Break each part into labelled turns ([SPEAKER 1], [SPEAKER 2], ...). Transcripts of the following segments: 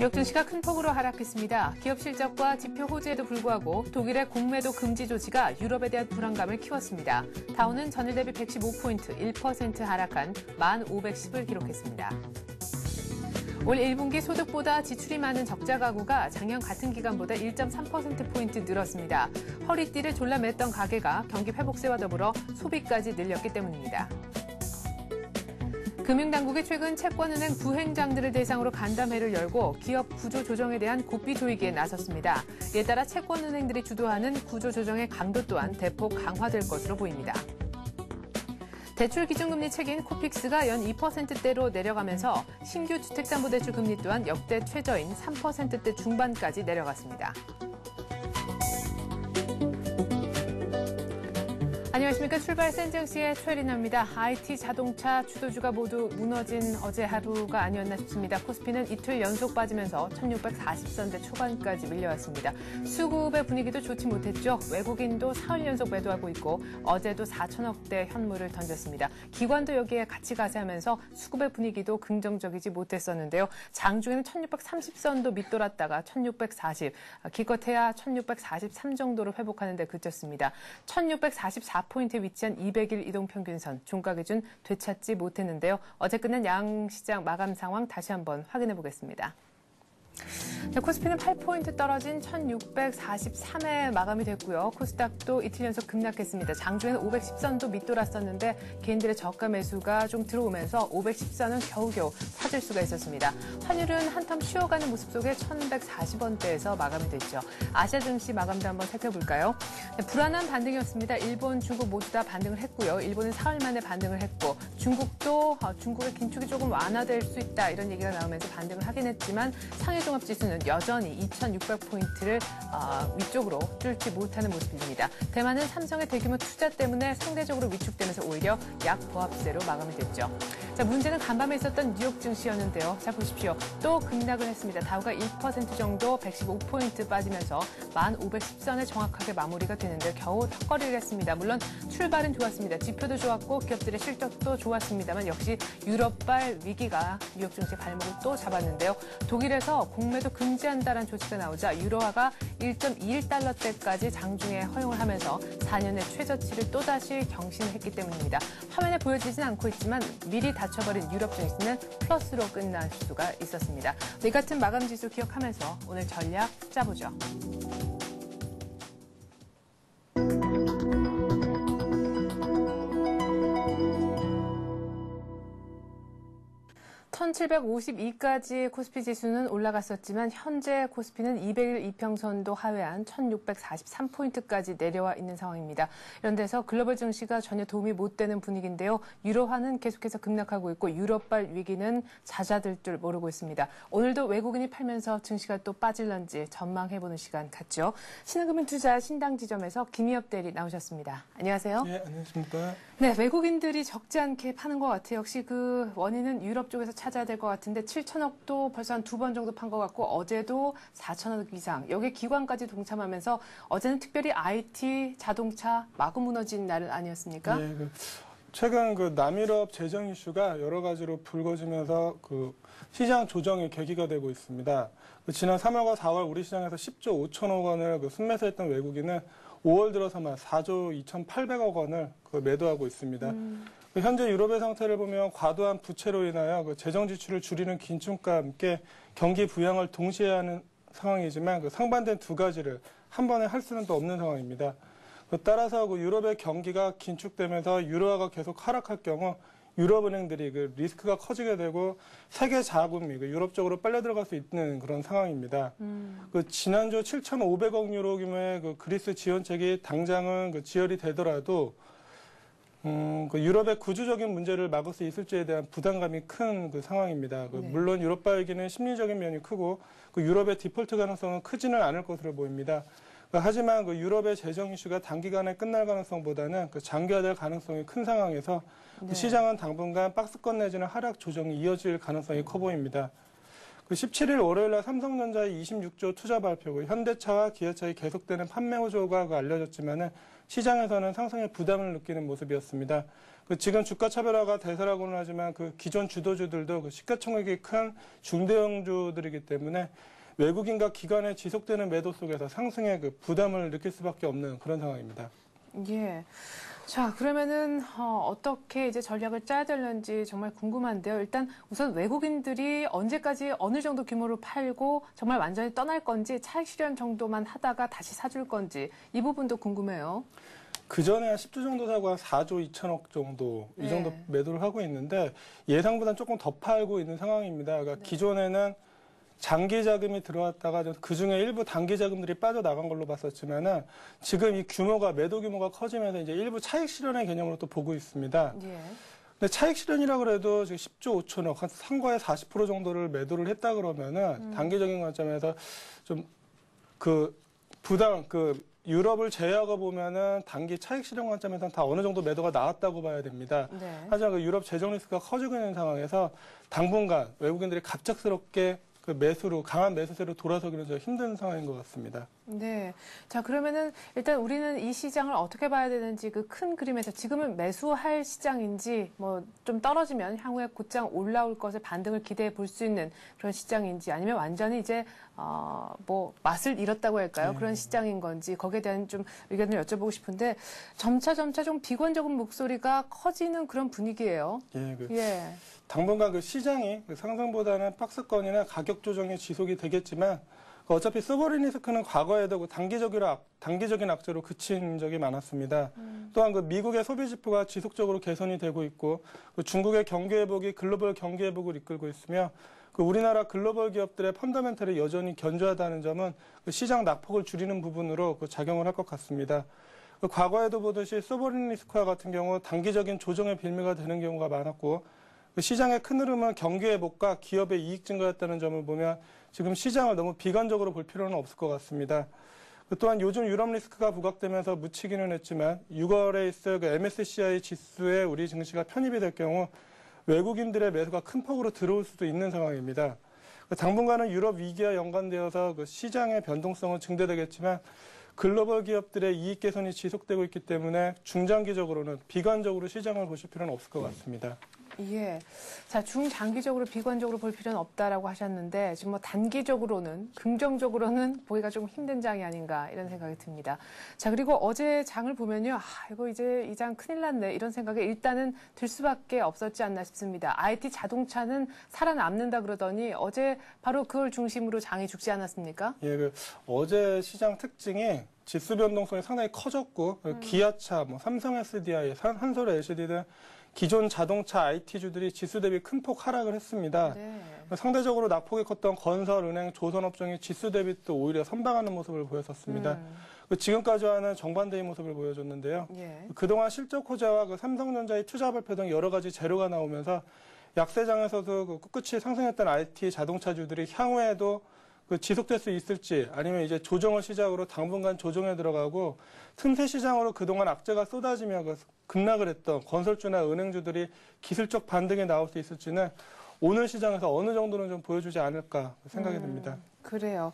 [SPEAKER 1] 뉴욕 증시가 큰 폭으로 하락했습니다. 기업 실적과 지표 호재에도 불구하고 독일의 공매도 금지 조치가 유럽에 대한 불안감을 키웠습니다. 다우는 전일 대비 115포인트, 1% 하락한 1,510을 기록했습니다. 올 1분기 소득보다 지출이 많은 적자 가구가 작년 같은 기간보다 1.3%포인트 늘었습니다. 허리띠를 졸라맸던 가게가 경기 회복세와 더불어 소비까지 늘렸기 때문입니다. 금융당국이 최근 채권은행 부행장들을 대상으로 간담회를 열고 기업 구조조정에 대한 고삐 조이기에 나섰습니다. 이에 따라 채권은행들이 주도하는 구조조정의 강도 또한 대폭 강화될 것으로 보입니다. 대출 기준금리 책인 코픽스가 연 2%대로 내려가면서 신규 주택담보대출 금리 또한 역대 최저인 3%대 중반까지 내려갔습니다. 안녕하십니까. 출발 센정씨의 최리나입니다. IT, 자동차, 주도주가 모두 무너진 어제 하루가 아니었나 싶습니다. 코스피는 이틀 연속 빠지면서 1640선대 초반까지 밀려왔습니다. 수급의 분위기도 좋지 못했죠. 외국인도 사흘 연속 매도하고 있고 어제도 4천억대 현물을 던졌습니다. 기관도 여기에 같이 가세하면서 수급의 분위기도 긍정적이지 못했었는데요. 장중에는 1630선도 밑돌았다가 1640, 기껏해야 1643 정도로 회복하는 데 그쳤습니다. 1644포인트에 위치한 200일 이동평균선, 종가 기준 되찾지 못했는데요. 어제 끝난 양시장 마감 상황 다시 한번 확인해 보겠습니다. 코스피는 8포인트 떨어진 1643에 마감이 됐고요. 코스닥도 이틀 연속 급락했습니다. 장중에는 510선도 밑돌았었는데 개인들의 저가 매수가 좀 들어오면서 510선은 겨우겨우 찾을 수가 있었습니다. 환율은 한텀 쉬어가는 모습 속에 1140원대에서 마감이 됐죠. 아시아 증시 마감도 한번 살펴볼까요? 불안한 반등이었습니다. 일본, 중국 모두 다 반등을 했고요. 일본은 사흘 만에 반등을 했고 중국도 중국의 긴축이 조금 완화될 수 있다 이런 얘기가 나오면서 반등을 하긴 했지만 상해종합지수는 여전히 2600포인트를 위쪽으로 뚫지 못하는 모습입니다. 대만은 삼성의 대규모 투자 때문에 상대적으로 위축되면서 오히려 약보합세로 마감이 됐죠. 자, 문제는 간밤에 있었던 뉴욕 증시였는데요. 자, 보십시오. 또 급락을 했습니다. 다우가 1% 정도 115포인트 빠지면서 1,510선에 정확하게 마무리가 되는데 겨우 턱걸이를 했습니다. 물론 출발은 좋았습니다. 지표도 좋았고 기업들의 실적도 좋았습니다만 역시 유럽발 위기가 뉴욕 증시 발목을 또 잡았는데요. 독일에서 공매도 금지한다는 조치가 나오자 유로화가 1.21달러대까지 장중에 허용을 하면서 4년의 최저치를 또다시 경신했기 때문입니다. 화면에 보여지진 않고 있지만 미리 닫혀버린 유럽 증시는 플러스로 끝날 수가 있었습니다. 이 같은 마감 지수 기억하면서 오늘 전략 짜보죠. (1752까지) 코스피 지수는 올라갔었지만 현재 코스피는 200일 이평선도 하회한 1643포인트까지 내려와 있는 상황입니다. 이런 데서 글로벌 증시가 전혀 도움이 못 되는 분위기인데요. 유로화는 계속해서 급락하고 있고 유럽발 위기는 잦아들 줄 모르고 있습니다. 오늘도 외국인이 팔면서 증시가 또 빠질런지 전망해보는 시간 갖죠. 신한금융투자 신당지점에서 김희엽 대리 나오셨습니다. 안녕하세요.
[SPEAKER 2] 네, 안녕하십니까.
[SPEAKER 1] 네, 외국인들이 적지 않게 파는 것 같아요. 역시 그 원인은 유럽 쪽에서 찾아야 될 것 같은데 7천억도 벌써 한 2번 정도 판 것 같고 어제도 4천억 이상. 여기에 기관까지 동참하면서 어제는 특별히 IT, 자동차 마구 무너진 날은 아니었습니까?
[SPEAKER 2] 네, 최근 남유럽 재정 이슈가 여러 가지로 불거지면서 시장 조정의 계기가 되고 있습니다. 지난 3월과 4월 우리 시장에서 10조 5천억 원을 순매수했던 외국인은 5월 들어서만 4조 2,800억 원을 매도하고 있습니다. 현재 유럽의 상태를 보면 과도한 부채로 인하여 재정 지출을 줄이는 긴축과 함께 경기 부양을 동시에 하는 상황이지만 상반된 두 가지를 한 번에 할 수는 또 없는 상황입니다. 따라서 유럽의 경기가 긴축되면서 유로화가 계속 하락할 경우 유럽은행들이 리스크가 커지게 되고 세계 자금이 유럽 쪽으로 빨려 들어갈 수 있는 그런 상황입니다. 지난주 7,500억 유로 규모의 그리스 지원책이 당장은 지혈이 되더라도 유럽의 구조적인 문제를 막을 수 있을지에 대한 부담감이 큰 상황입니다.
[SPEAKER 1] 네.
[SPEAKER 2] 물론 유럽발 위기는 심리적인 면이 크고 유럽의 디폴트 가능성은 크지는 않을 것으로 보입니다. 하지만 유럽의 재정 이슈가 단기간에 끝날 가능성보다는 장기화될 가능성이 큰 상황에서
[SPEAKER 1] 네.
[SPEAKER 2] 시장은 당분간 박스권 내지는 하락 조정이 이어질 가능성이 커 보입니다. 그 17일 월요일 날 삼성전자의 26조 투자 발표고 현대차와 기아차의 계속되는 판매 호조가 알려졌지만은 시장에서는 상승의 부담을 느끼는 모습이었습니다. 그 지금 주가 차별화가 대세라고는 하지만 그 기존 주도주들도 그 시가총액이 큰 중대형주들이기 때문에 외국인과 기관의 지속되는 매도 속에서 상승의 그 부담을 느낄 수밖에 없는 그런 상황입니다.
[SPEAKER 1] 예. 자, 그러면은 어떻게 이제 전략을 짜야 되는지 정말 궁금한데요. 일단 우선 외국인들이 언제까지 어느 정도 규모로 팔고 정말 완전히 떠날 건지 차익 실현 정도만 하다가 다시 사줄 건지 이 부분도 궁금해요.
[SPEAKER 2] 그 전에 한 10주 정도 사고 한 4조 2천억 정도 이 정도
[SPEAKER 1] 네.
[SPEAKER 2] 매도를 하고 있는데 예상보다는 조금 더 팔고 있는 상황입니다. 그러니까
[SPEAKER 1] 네.
[SPEAKER 2] 기존에는 장기 자금이 들어왔다가 그 중에 일부 단기 자금들이 빠져나간 걸로 봤었지만은 지금 이 규모가 매도 규모가 커지면서 이제 일부 차익 실현의 개념으로 또 보고 있습니다.
[SPEAKER 1] 예.
[SPEAKER 2] 근데 차익 실현이라 그래도 지금 10조 5천억 한 상과의 40% 정도를 매도를 했다 그러면은 단기적인 관점에서 좀 그 부담 유럽을 제외하고 보면은 단기 차익 실현 관점에서는 다 어느 정도 매도가 나왔다고 봐야 됩니다.
[SPEAKER 1] 네.
[SPEAKER 2] 하지만 그 유럽 재정 리스크가 커지고 있는 상황에서 당분간 외국인들이 갑작스럽게 그 매수로 강한 매수세로 돌아서기는 좀 힘든 상황인 것 같습니다.
[SPEAKER 1] 네. 자, 그러면은 일단 우리는 이 시장을 어떻게 봐야 되는지 그 큰 그림에서 지금은 매수할 시장인지 뭐 좀 떨어지면 향후에 곧장 올라올 것을 반등을 기대해 볼 수 있는 그런 시장인지 아니면 완전히 이제 뭐 맛을 잃었다고 할까요? 그런 시장인 건지 거기에 대한 좀 의견을 여쭤보고 싶은데 점차 좀 비관적인 목소리가 커지는 그런 분위기예요.
[SPEAKER 2] 예,
[SPEAKER 1] 예.
[SPEAKER 2] 당분간 그 시장이 그 상승보다는 박스권이나 가격 조정이 지속이 되겠지만 어차피 소버린 리스크는 과거에도 그 단기적인 악재로 그친 적이 많았습니다. 또한 그 미국의 소비 지표가 지속적으로 개선이 되고 있고 그 중국의 경기 회복이 글로벌 경기 회복을 이끌고 있으며 그 우리나라 글로벌 기업들의 펀더멘털이 여전히 견조하다는 점은 그 시장 낙폭을 줄이는 부분으로 그 작용을 할 것 같습니다. 그 과거에도 보듯이 소버린 리스크와 같은 경우 단기적인 조정의 빌미가 되는 경우가 많았고 그 시장의 큰 흐름은 경기 회복과 기업의 이익 증가였다는 점을 보면 지금 시장을 너무 비관적으로 볼 필요는 없을 것 같습니다. 또한 요즘 유럽 리스크가 부각되면서 묻히기는 했지만 6월에 있을 그 MSCI 지수에 우리 증시가 편입이 될 경우 외국인들의 매수가 큰 폭으로 들어올 수도 있는 상황입니다. 당분간은 유럽 위기와 연관되어서 그 시장의 변동성은 증대되겠지만 글로벌 기업들의 이익 개선이 지속되고 있기 때문에 중장기적으로는 비관적으로 시장을 보실 필요는 없을 것 같습니다.
[SPEAKER 1] 예. 자, 중장기적으로 비관적으로 볼 필요는 없다라고 하셨는데 지금 뭐 단기적으로는 긍정적으로는 보기가 좀 힘든 장이 아닌가 이런 생각이 듭니다. 자, 그리고 어제 장을 보면요. 이거 이제 이 장 큰일 났네 이런 생각이 일단은 들 수밖에 없었지 않나 싶습니다. IT 자동차는 살아남는다 그러더니 어제 바로 그걸 중심으로 장이 죽지 않았습니까?
[SPEAKER 2] 예, 어제 시장 특징이 지수 변동성이 상당히 커졌고 기아차, 뭐 삼성 SDI, 한솔 LCD 등 기존 자동차 IT주들이 지수 대비 큰 폭 하락을 했습니다.
[SPEAKER 1] 네.
[SPEAKER 2] 상대적으로 낙폭이 컸던 건설, 은행, 조선업종이 지수 대비 또 오히려 선방하는 모습을 보였었습니다. 지금까지와는 정반대의 모습을 보여줬는데요.
[SPEAKER 1] 예.
[SPEAKER 2] 그동안 실적 호재와 그 삼성전자의 투자 발표 등 여러 가지 재료가 나오면서 약세장에서도 그 꿋꿋이 상승했던 IT 자동차주들이 향후에도 그 지속될 수 있을지 아니면 이제 조정을 시작으로 당분간 조정에 들어가고 틈새 시장으로 그동안 악재가 쏟아지며 그 급락을 했던 건설주나 은행주들이 기술적 반등이 나올 수 있을지는 오늘 시장에서 어느 정도는 좀 보여주지 않을까 생각이 듭니다.
[SPEAKER 1] 그래요.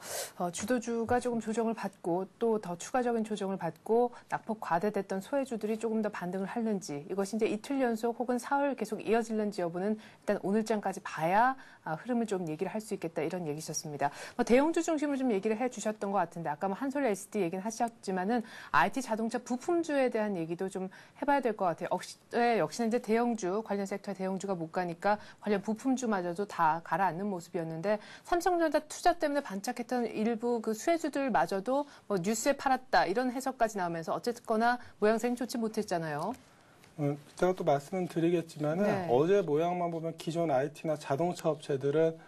[SPEAKER 1] 주도주가 조금 조정을 받고 또 더 추가적인 조정을 받고 낙폭 과대됐던 소외주들이 조금 더 반등을 하는지 이것이 이제 이틀 연속 혹은 사흘 계속 이어질는지 여부는 일단 오늘장까지 봐야 흐름을 좀 얘기를 할 수 있겠다 이런 얘기셨습니다. 대형주 중심으로 좀 얘기를 해주셨던 것 같은데 아까 한솔 LCD 얘기는 하셨지만은 IT 자동차 부품주에 대한 얘기도 좀 해봐야 될 것 같아요. 역시나 이제 대형주 관련 섹터 대형주가 못 가니까 관련 부품주마저도 다 가라앉는 모습이었는데 삼성전자 투자 때문에 반짝했던 일부 그 수혜주들마저도 뭐 뉴스에 팔았다 이런 해석까지 나오면서 어쨌거나 모양새는 좋지 못했잖아요.
[SPEAKER 2] 이따가 또 말씀은 드리겠지만은
[SPEAKER 1] 네.
[SPEAKER 2] 어제 모양만 보면 기존 IT나 자동차 업체들은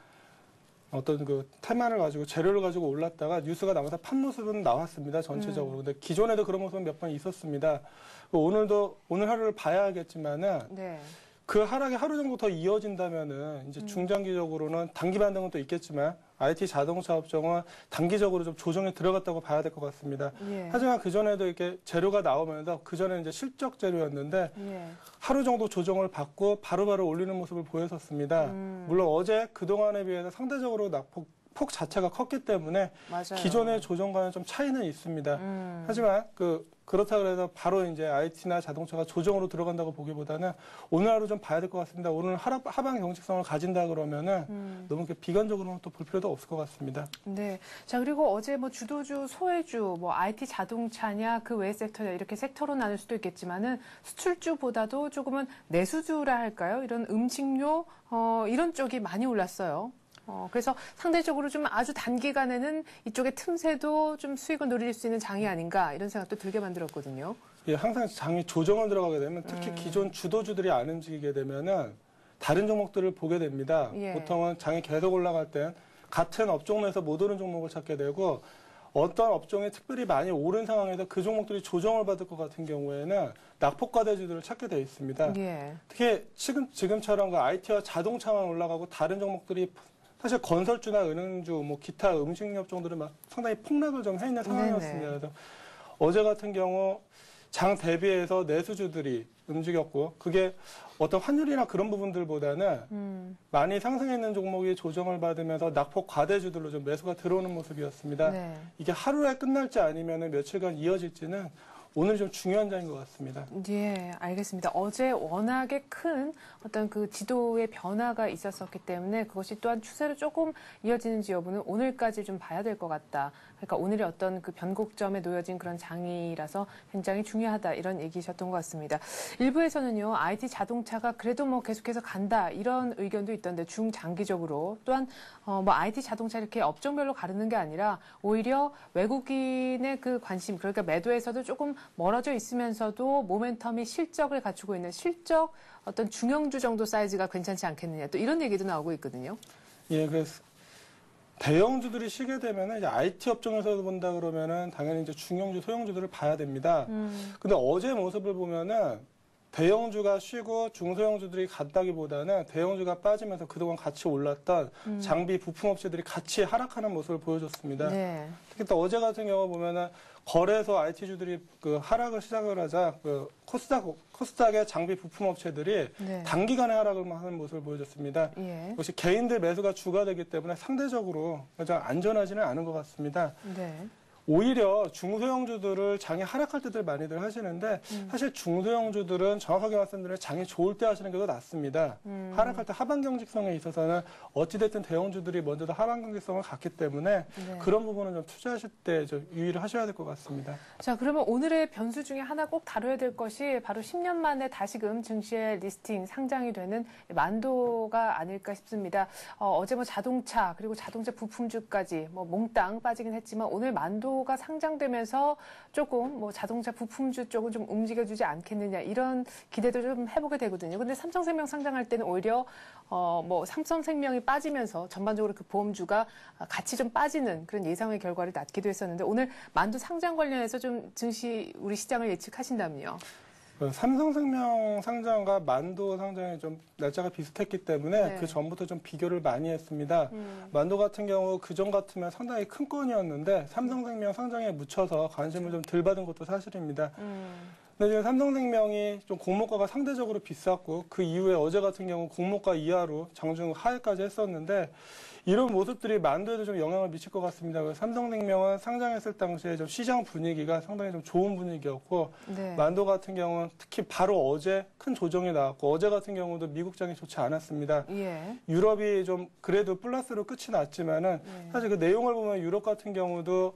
[SPEAKER 2] 어떤 그 테마를 가지고 재료를 가지고 올랐다가 뉴스가 나와서 판 모습은 나왔습니다. 전체적으로. 근데 기존에도 그런 모습은 몇 번 있었습니다. 오늘 하루를 봐야겠지만은
[SPEAKER 1] 네.
[SPEAKER 2] 그 하락이 하루 정도 더 이어진다면은 이제 중장기적으로는 단기 반등은 또 있겠지만 IT 자동차 업종은 단기적으로 좀 조정에 들어갔다고 봐야 될 것 같습니다.
[SPEAKER 1] 예.
[SPEAKER 2] 하지만 그전에도 이렇게 재료가 나오면서 그전에 이제 실적 재료였는데
[SPEAKER 1] 예.
[SPEAKER 2] 하루 정도 조정을 받고 바로바로 올리는 모습을 보였었습니다. 물론 어제 그동안에 비해서 상대적으로 낙폭 자체가 컸기 때문에
[SPEAKER 1] 맞아요.
[SPEAKER 2] 기존의 조정과는 좀 차이는 있습니다. 하지만 그렇다고 해서 바로 이제 IT나 자동차가 조정으로 들어간다고 보기보다는 오늘 하루 좀 봐야 될 것 같습니다. 오늘 하방 경직성을 가진다 그러면은 너무 이렇게 비관적으로는 또 볼 필요도 없을 것 같습니다.
[SPEAKER 1] 네. 자, 그리고 어제 뭐 주도주, 소외주, 뭐 IT 자동차냐, 그 외의 섹터냐, 이렇게 섹터로 나눌 수도 있겠지만은 수출주보다도 조금은 내수주라 할까요? 이런 음식료, 이런 쪽이 많이 올랐어요. 그래서 상대적으로 좀 아주 단기간에는 이쪽의 틈새도 좀 수익을 노릴 수 있는 장이 아닌가 이런 생각도 들게 만들었거든요.
[SPEAKER 2] 예, 항상 장이 조정을 들어가게 되면 특히 기존 주도주들이 안 움직이게 되면은 다른 종목들을 보게 됩니다.
[SPEAKER 1] 예.
[SPEAKER 2] 보통은 장이 계속 올라갈 땐 같은 업종 내에서 못 오른 종목을 찾게 되고 어떤 업종이 특별히 많이 오른 상황에서 그 종목들이 조정을 받을 것 같은 경우에는 낙폭과대주들을 찾게 돼 있습니다.
[SPEAKER 1] 예.
[SPEAKER 2] 특히 지금처럼 그 IT와 자동차만 올라가고 다른 종목들이 사실 건설주나 은행주, 뭐 기타 음식료 업종들은 막 상당히 폭락을 좀 해 있는 상황이었습니다. 그래서 어제 같은 경우 장 대비해서 내수주들이 움직였고 그게 어떤 환율이나 그런 부분들보다는 많이 상승했는 종목이 조정을 받으면서 낙폭 과대주들로 좀 매수가 들어오는 모습이었습니다.
[SPEAKER 1] 네.
[SPEAKER 2] 이게 하루에 끝날지 아니면 며칠간 이어질지는 오늘 좀 중요한 장인 것 같습니다.
[SPEAKER 1] 예, 알겠습니다. 어제 워낙에 큰 어떤 그 지도의 변화가 있었었기 때문에 그것이 또한 추세로 조금 이어지는지 여부는 오늘까지 좀 봐야 될 것 같다. 그러니까 오늘의 어떤 그 변곡점에 놓여진 그런 장이라서 굉장히 중요하다. 이런 얘기셨던 것 같습니다. 일부에서는요, IT 자동차가 그래도 뭐 계속해서 간다. 이런 의견도 있던데 중장기적으로 또한 뭐 IT 자동차 이렇게 업종별로 가르는 게 아니라 오히려 외국인의 그 관심, 그러니까 매도에서도 조금 멀어져 있으면서도 모멘텀이 실적을 갖추고 있는 실적 어떤 중형주 정도 사이즈가 괜찮지 않겠느냐. 또 이런 얘기도 나오고 있거든요.
[SPEAKER 2] 예, 그래서 대형주들이 쉬게 되면은 이제 IT 업종에서 본다 그러면은 당연히 이제 중형주, 소형주들을 봐야 됩니다. 근데 어제 모습을 보면은 대형주가 쉬고 중소형주들이 갔다기보다는 대형주가 빠지면서 그동안 같이 올랐던 장비 부품업체들이 같이 하락하는 모습을 보여줬습니다.
[SPEAKER 1] 네.
[SPEAKER 2] 특히 또 어제 같은 경우 보면은 거래소 IT주들이 그 하락을 시작을 하자 그 코스닥의 장비 부품업체들이
[SPEAKER 1] 네.
[SPEAKER 2] 단기간에 하락을 하는 모습을 보여줬습니다.
[SPEAKER 1] 예.
[SPEAKER 2] 역시 개인들 매수가 주가 되기 때문에 상대적으로 가장 안전하지는 않은 것 같습니다.
[SPEAKER 1] 네.
[SPEAKER 2] 오히려 중소형주들을 장이 하락할 때들 많이들 하시는데 사실 중소형주들은 정확하게 말씀드리면 장이 좋을 때 하시는 게 더 낫습니다. 하락할 때 하방 경직성에 있어서는 어찌됐든 대형주들이 먼저 더 하방 경직성을 갖기 때문에
[SPEAKER 1] 네.
[SPEAKER 2] 그런 부분은 좀 투자하실 때 좀 유의를 하셔야 될 것 같습니다.
[SPEAKER 1] 자, 그러면 오늘의 변수 중에 하나 꼭 다뤄야 될 것이 바로 10년 만에 다시금 증시에 리스팅, 상장이 되는 만도가 아닐까 싶습니다. 어제 뭐 자동차, 그리고 자동차 부품주까지 뭐 몽땅 빠지긴 했지만 오늘 만도가 상장되면서 조금 뭐 자동차 부품주 쪽은 좀 움직여주지 않겠느냐 이런 기대도 좀 해보게 되거든요. 근데 삼성생명 상장할 때는 오히려 뭐 삼성생명이 빠지면서 전반적으로 그 보험주가 같이 좀 빠지는 그런 예상의 결과를 낳기도 했었는데 오늘 만도 상장 관련해서 좀 증시 우리 시장을 예측하신다면요.
[SPEAKER 2] 삼성생명 상장과 만도 상장이 좀 날짜가 비슷했기 때문에
[SPEAKER 1] 네.
[SPEAKER 2] 그 전부터 좀 비교를 많이 했습니다. 만도 같은 경우 그전 같으면 상당히 큰 건이었는데 삼성생명 상장에 묻혀서 관심을 좀 덜 받은 것도 사실입니다. 근데 지금 삼성생명이 좀 공모가가 상대적으로 비쌌고 그 이후에 어제 같은 경우 공모가 이하로 장중 하회까지 했었는데 이런 모습들이 만도에도 좀 영향을 미칠 것 같습니다. 삼성생명은 상장했을 당시에 좀 시장 분위기가 상당히 좀 좋은 분위기였고
[SPEAKER 1] 네.
[SPEAKER 2] 만도 같은 경우는 특히 바로 어제 큰 조정이 나왔고 어제 같은 경우도 미국장이 좋지 않았습니다.
[SPEAKER 1] 예.
[SPEAKER 2] 유럽이 좀 그래도 플러스로 끝이 났지만은 사실 그 내용을 보면 유럽 같은 경우도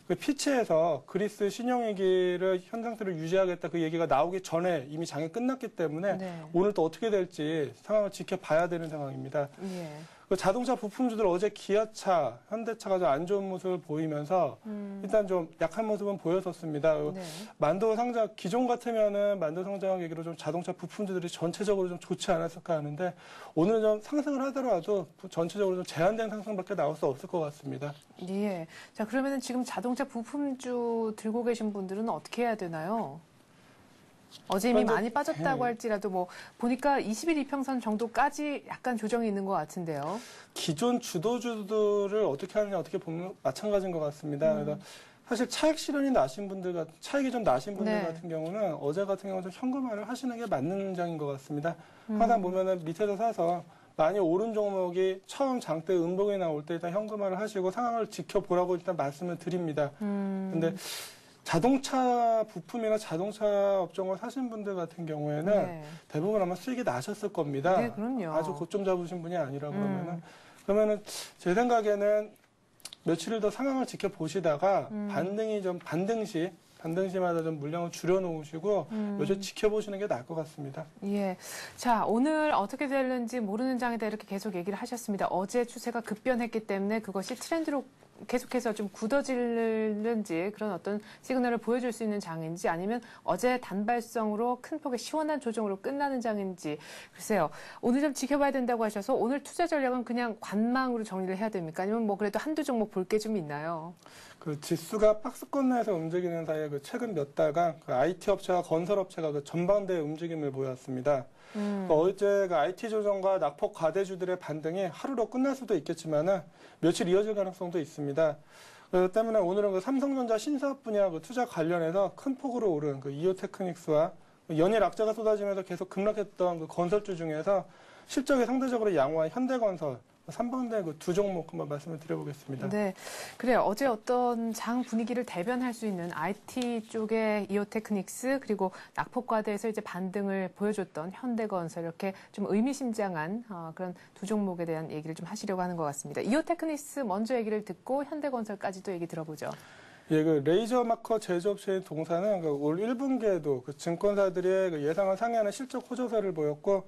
[SPEAKER 2] 그 피치에서 그리스 신용위기를 현 상태로 유지하겠다 그 얘기가 나오기 전에 이미 장이 끝났기 때문에
[SPEAKER 1] 네.
[SPEAKER 2] 오늘 또 어떻게 될지 상황을 지켜봐야 되는 상황입니다.
[SPEAKER 1] 예.
[SPEAKER 2] 그 자동차 부품주들 어제 기아차, 현대차가 좀 안 좋은 모습을 보이면서 일단 좀 약한 모습은 보였었습니다.
[SPEAKER 1] 네.
[SPEAKER 2] 만도 상장, 기존 같으면은 만도 상장 얘기로 좀 자동차 부품주들이 전체적으로 좀 좋지 않았을까 하는데 오늘은 좀 상승을 하더라도 전체적으로 좀 제한된 상승밖에 나올 수 없을 것 같습니다.
[SPEAKER 1] 예. 자, 그러면은 지금 자동차 부품주 들고 계신 분들은 어떻게 해야 되나요? 어제 이미
[SPEAKER 2] 그런데,
[SPEAKER 1] 많이 빠졌다고 할지라도 뭐 보니까 20일 이평선 정도까지 약간 조정이 있는 것 같은데요.
[SPEAKER 2] 기존 주도주들을 어떻게 하느냐 어떻게 보면 마찬가지인 것 같습니다. 그래서 사실 차익 실현이 나신 분들, 차익이 좀 나신 분들
[SPEAKER 1] 네.
[SPEAKER 2] 같은 경우는 어제 같은 경우는 좀 현금화를 하시는 게 맞는 장인 것 같습니다. 항상 보면은 밑에서 사서 많이 오른 종목이 처음 장대 음봉이 나올 때 일단 현금화를 하시고 상황을 지켜보라고 일단 말씀을 드립니다. 근데 자동차 부품이나 자동차 업종을 사신 분들 같은 경우에는
[SPEAKER 1] 네.
[SPEAKER 2] 대부분 아마 수익이 나셨을 겁니다.
[SPEAKER 1] 네, 그럼요.
[SPEAKER 2] 아주 고점 잡으신 분이 아니라 그러면은 제 생각에는 며칠을 더 상황을 지켜보시다가 반등시마다 좀 물량을 줄여놓으시고 며칠 지켜보시는 게 나을 것 같습니다.
[SPEAKER 1] 예. 자, 오늘 어떻게 될는지 모르는 장에다 이렇게 계속 얘기를 하셨습니다. 어제 추세가 급변했기 때문에 그것이 트렌드로 계속해서 좀 굳어지는지 그런 어떤 시그널을 보여줄 수 있는 장인지 아니면 어제 단발성으로 큰 폭의 시원한 조정으로 끝나는 장인지 글쎄요. 오늘 좀 지켜봐야 된다고 하셔서 오늘 투자 전략은 그냥 관망으로 정리를 해야 됩니까? 아니면 뭐 그래도 한두 종목 볼 게 좀 있나요?
[SPEAKER 2] 그 지수가 박스권 내에서 움직이는 사이에 그 최근 몇 달간 그 IT 업체와 건설 업체가 그 전방대의 움직임을 보였습니다. 어제 그 IT 조정과 낙폭 과대주들의 반등이 하루로 끝날 수도 있겠지만은 며칠 이어질 가능성도 있습니다. 그렇기 때문에 오늘은 그 삼성전자 신사업 분야 그 투자 관련해서 큰 폭으로 오른 그 이오테크닉스와 연일 악재가 쏟아지면서 계속 급락했던 그 건설주 중에서 실적이 상대적으로 양호한 현대건설 3번대 그 두 종목 한번 말씀을 드려보겠습니다.
[SPEAKER 1] 네, 그래요. 어제 어떤 장 분위기를 대변할 수 있는 IT 쪽의 이오테크닉스 그리고 낙폭과대에서 이제 반등을 보여줬던 현대건설 이렇게 좀 의미심장한 그런 두 종목에 대한 얘기를 좀 하시려고 하는 것 같습니다. 이오테크닉스 먼저 얘기를 듣고 현대건설까지도 얘기 들어보죠.
[SPEAKER 2] 예, 그 레이저 마커 제조업체인 동사는 그 올 1분기에도 그 증권사들의 그 예상을 상회하는 실적 호조세를 보였고.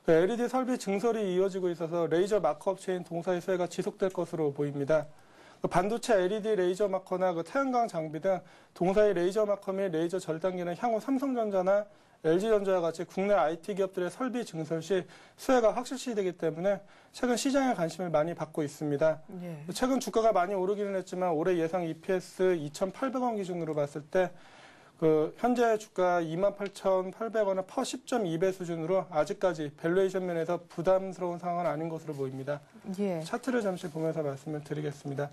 [SPEAKER 2] LED 설비 증설이 이어지고 있어서 레이저 마커 업체인 동사의 수혜가 지속될 것으로 보입니다. 반도체 LED 레이저 마커나 태양광 장비 등 동사의 레이저 마커 및 레이저 절단기는 향후 삼성전자나 LG전자와 같이 국내 IT 기업들의 설비 증설 시 수혜가 확실시되기 때문에 최근 시장의 관심을 많이 받고 있습니다. 예. 최근 주가가 많이 오르기는 했지만 올해 예상 EPS 2,800원 기준으로 봤을 때 현재 주가 28,800원의 퍼 10.2배 수준으로 아직까지 밸류에이션 면에서 부담스러운 상황은 아닌 것으로 보입니다.
[SPEAKER 1] 예.
[SPEAKER 2] 차트를 잠시 보면서 말씀을 드리겠습니다.